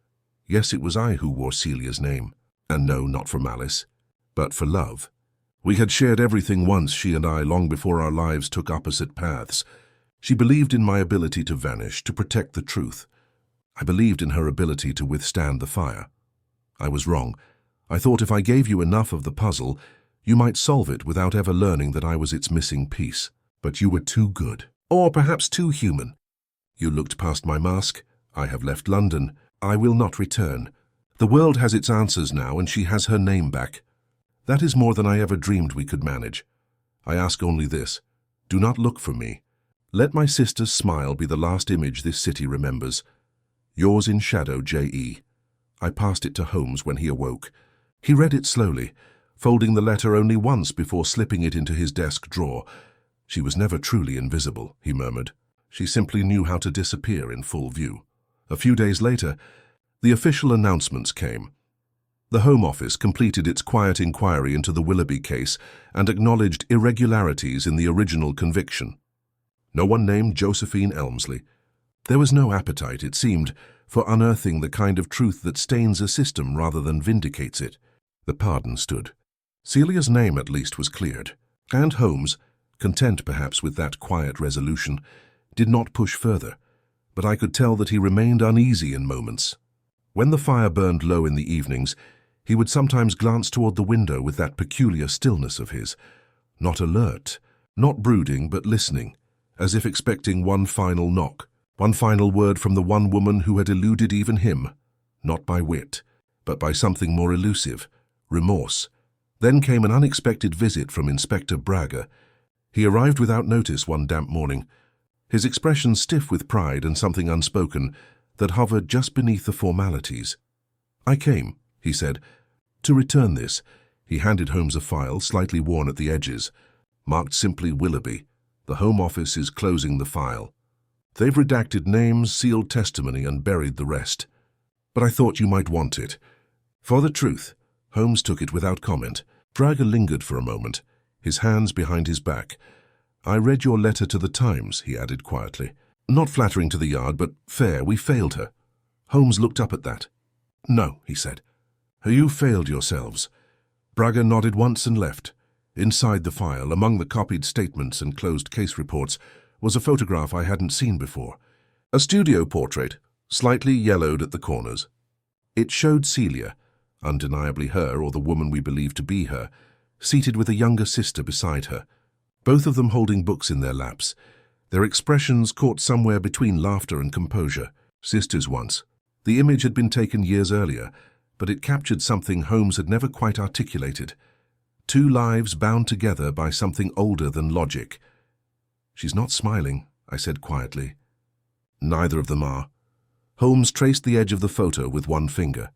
Speaker 1: Yes, it was I who wore Celia's name. And no, not for malice, but for love. We had shared everything once, she and I, long before our lives took opposite paths. She believed in my ability to vanish, to protect the truth. I believed in her ability to withstand the fire. I was wrong. I thought if I gave you enough of the puzzle, you might solve it without ever learning that I was its missing piece. But you were too good, or perhaps too human. You looked past my mask. I have left London. I will not return. The world has its answers now, and she has her name back. That is more than I ever dreamed we could manage. I ask only this. Do not look for me. Let my sister's smile be the last image this city remembers. Yours in shadow, J.E. I passed it to Holmes when he awoke. He read it slowly, folding the letter only once before slipping it into his desk drawer. She was never truly invisible, he murmured. She simply knew how to disappear in full view. A few days later, the official announcements came. The Home Office completed its quiet inquiry into the Willoughby case and acknowledged irregularities in the original conviction. No one named Josephine Elmsley. There was no appetite, it seemed, for unearthing the kind of truth that stains a system rather than vindicates it. The pardon stood. Celia's name, at least, was cleared, and Holmes, content perhaps with that quiet resolution, did not push further, but I could tell that he remained uneasy in moments. When the fire burned low in the evenings, he would sometimes glance toward the window with that peculiar stillness of his, not alert, not brooding, but listening, as if expecting one final knock, one final word from the one woman who had eluded even him, not by wit, but by something more elusive, remorse. Then came an unexpected visit from Inspector Braga. He arrived without notice one damp morning, his expression stiff with pride and something unspoken that hovered just beneath the formalities. I came, he said, to return this. He handed Holmes a file, slightly worn at the edges, marked simply Willoughby. The Home Office is closing the file. They've redacted names, sealed testimony, and buried the rest. But I thought you might want it. For the truth, Holmes took it without comment. Braga lingered for a moment, his hands behind his back. I read your letter to the Times, he added quietly. Not flattering to the Yard, but fair. We failed her. Holmes looked up at that. No, he said. You failed yourselves. Braga nodded once and left. Inside the file, among the copied statements and closed case reports, was a photograph I hadn't seen before. A studio portrait, slightly yellowed at the corners. It showed Celia, undeniably her or the woman we believed to be her, seated with a younger sister beside her, both of them holding books in their laps, their expressions caught somewhere between laughter and composure. Sisters once. The image had been taken years earlier, but it captured something Holmes had never quite articulated. Two lives bound together by something older than logic. She's not smiling, I said quietly. Neither of them are. Holmes traced the edge of the photo with one finger,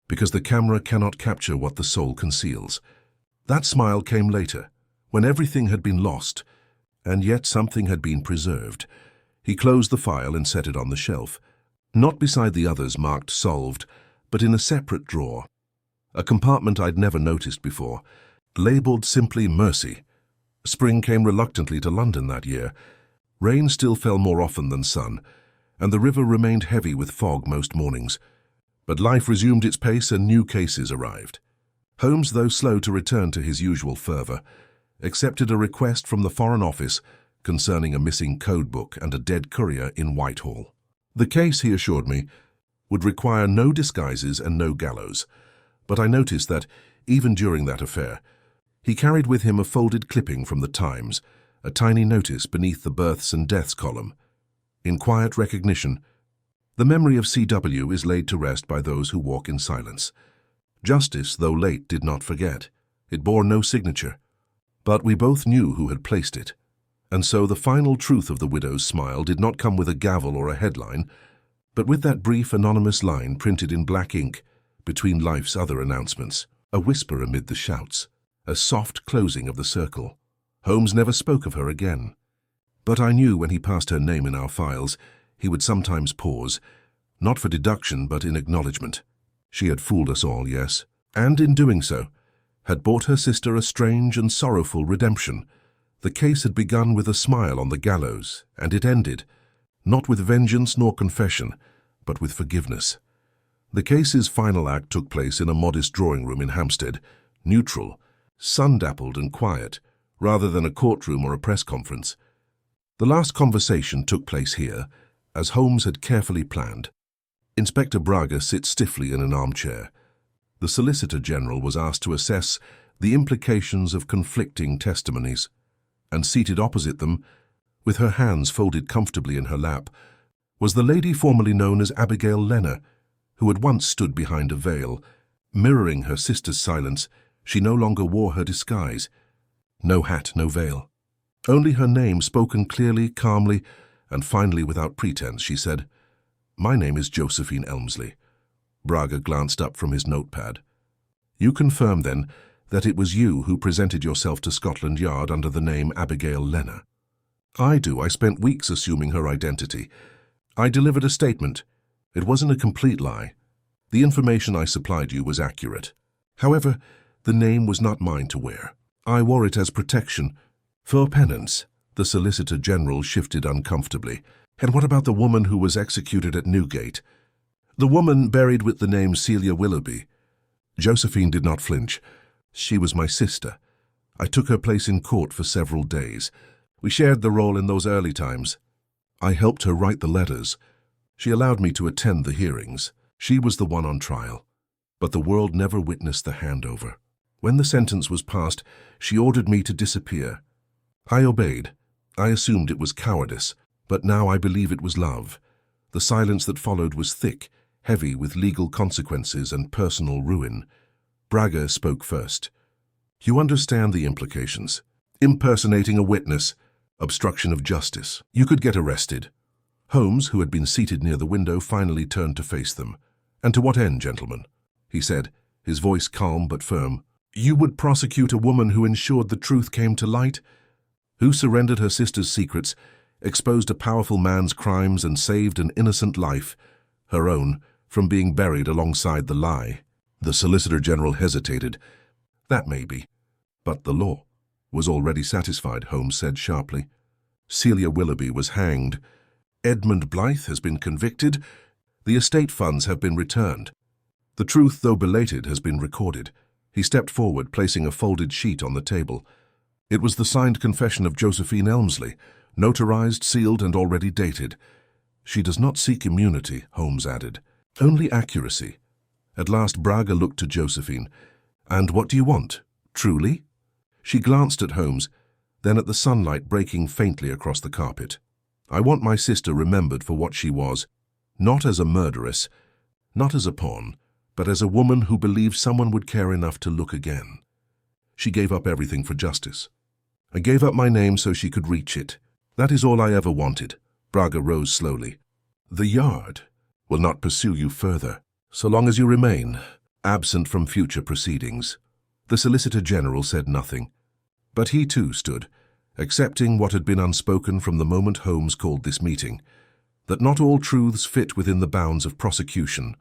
Speaker 1: because the camera cannot capture what the soul conceals. That smile came later, when everything had been lost, and yet something had been preserved. He closed the file and set it on the shelf, not beside the others marked solved, but in a separate drawer, a compartment I'd never noticed before, labelled simply Mercy. Spring came reluctantly to London that year. Rain still fell more often than sun, and the river remained heavy with fog most mornings. But life resumed its pace and new cases arrived. Holmes, though slow to return to his usual fervour, accepted a request from the Foreign Office concerning a missing code book and a dead courier in Whitehall. The case, he assured me, would require no disguises and no gallows, but I noticed that, even during that affair, he carried with him a folded clipping from the Times, a tiny notice beneath the births and deaths column. In quiet recognition, the memory of C.W. is laid to rest by those who walk in silence. Justice, though late, did not forget. It bore no signature. But we both knew who had placed it. And so the final truth of the widow's smile did not come with a gavel or a headline, but with that brief anonymous line printed in black ink between life's other announcements, a whisper amid the shouts, a soft closing of the circle. Holmes never spoke of her again. But I knew when he passed her name in our files, he would sometimes pause, not for deduction but in acknowledgement. She had fooled us all, yes, and in doing so, had bought her sister a strange and sorrowful redemption. The case had begun with a smile on the gallows, and it ended, not with vengeance nor confession, but with forgiveness. The case's final act took place in a modest drawing room in Hampstead, neutral, sun-dappled and quiet, rather than a courtroom or a press conference. The last conversation took place here, as Holmes had carefully planned. Inspector Braga sits stiffly in an armchair. The Solicitor General was asked to assess the implications of conflicting testimonies, and seated opposite them, with her hands folded comfortably in her lap, was the lady formerly known as Abigail Lenner, who had once stood behind a veil. Mirroring her sister's silence, she no longer wore her disguise. No hat, no veil. Only her name spoken clearly, calmly, and finally without pretense, she said, "My name is Josephine Elmsley." Braga glanced up from his notepad. "You confirm, then, that it was you who presented yourself to Scotland Yard under the name Abigail Lenner?" "I do. I spent weeks assuming her identity. I delivered a statement. It wasn't a complete lie. The information I supplied you was accurate. However, the name was not mine to wear. I wore it as protection. For penance." The Solicitor General shifted uncomfortably. "And what about the woman who was executed at Newgate?" "The woman buried with the name Celia Willoughby." Josephine did not flinch. "She was my sister. I took her place in court for several days. We shared the role in those early times. I helped her write the letters. She allowed me to attend the hearings. She was the one on trial. But the world never witnessed the handover. When the sentence was passed, she ordered me to disappear. I obeyed. I assumed it was cowardice, but now I believe it was love. The silence that followed was thick, heavy with legal consequences and personal ruin. Braga spoke first. "You understand the implications. Impersonating a witness, obstruction of justice. You could get arrested." Holmes, who had been seated near the window, finally turned to face them. "And to what end, gentlemen?" he said, his voice calm but firm. "You would prosecute a woman who ensured the truth came to light? Who surrendered her sister's secrets, exposed a powerful man's crimes and saved an innocent life, her own, from being buried alongside the lie?" The Solicitor General hesitated. "That may be, but the law was already satisfied," Holmes said sharply. "Celia Willoughby was hanged. Edmund Blythe has been convicted. The estate funds have been returned. The truth, though belated, has been recorded." He stepped forward, placing a folded sheet on the table. It was the signed confession of Josephine Elmsley, notarized, sealed, and already dated. "She does not seek immunity," Holmes added, "only accuracy." At last Braga looked to Josephine. "And what do you want? Truly?" She glanced at Holmes, then at the sunlight breaking faintly across the carpet. "I want my sister remembered for what she was, not as a murderess, not as a pawn, but as a woman who believed someone would care enough to look again. She gave up everything for justice. I gave up my name so she could reach it. That is all I ever wanted." Braga rose slowly. "The Yard will not pursue you further, so long as you remain absent from future proceedings." The Solicitor General said nothing. But he too stood, accepting what had been unspoken from the moment Holmes called this meeting, that not all truths fit within the bounds of prosecution.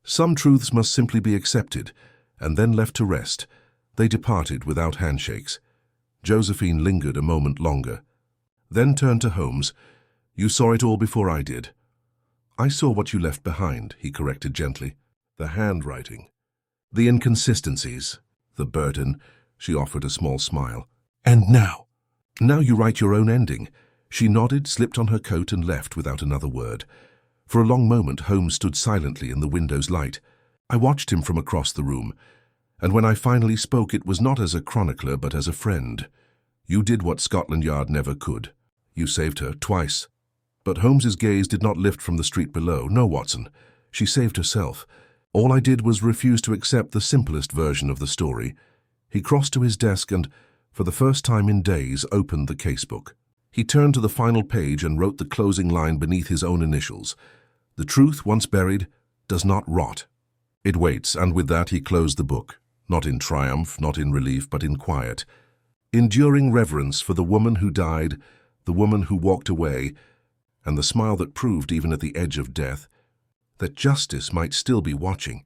Speaker 1: Some truths must simply be accepted, and then left to rest. They departed without handshakes. Josephine lingered a moment longer, then turned to Holmes. "You saw it all before I did." "I saw what you left behind," he corrected gently. "The handwriting, the inconsistencies, the burden." She offered a small smile. "And now?" "Now you write your own ending." She nodded, slipped on her coat, and left without another word. For a long moment, Holmes stood silently in the window's light. I watched him from across the room, and when I finally spoke, it was not as a chronicler, but as a friend. "You did what Scotland Yard never could. You saved her twice." But Holmes's gaze did not lift from the street below. "No, Watson. She saved herself. All I did was refuse to accept the simplest version of the story." He crossed to his desk and, for the first time in days, opened the casebook. He turned to the final page and wrote the closing line beneath his own initials. "The truth, once buried, does not rot. It waits," and with that he closed the book, not in triumph, not in relief, but in quiet. Enduring reverence for the woman who died, the woman who walked away, and the smile that proved, even at the edge of death, that justice might still be watching.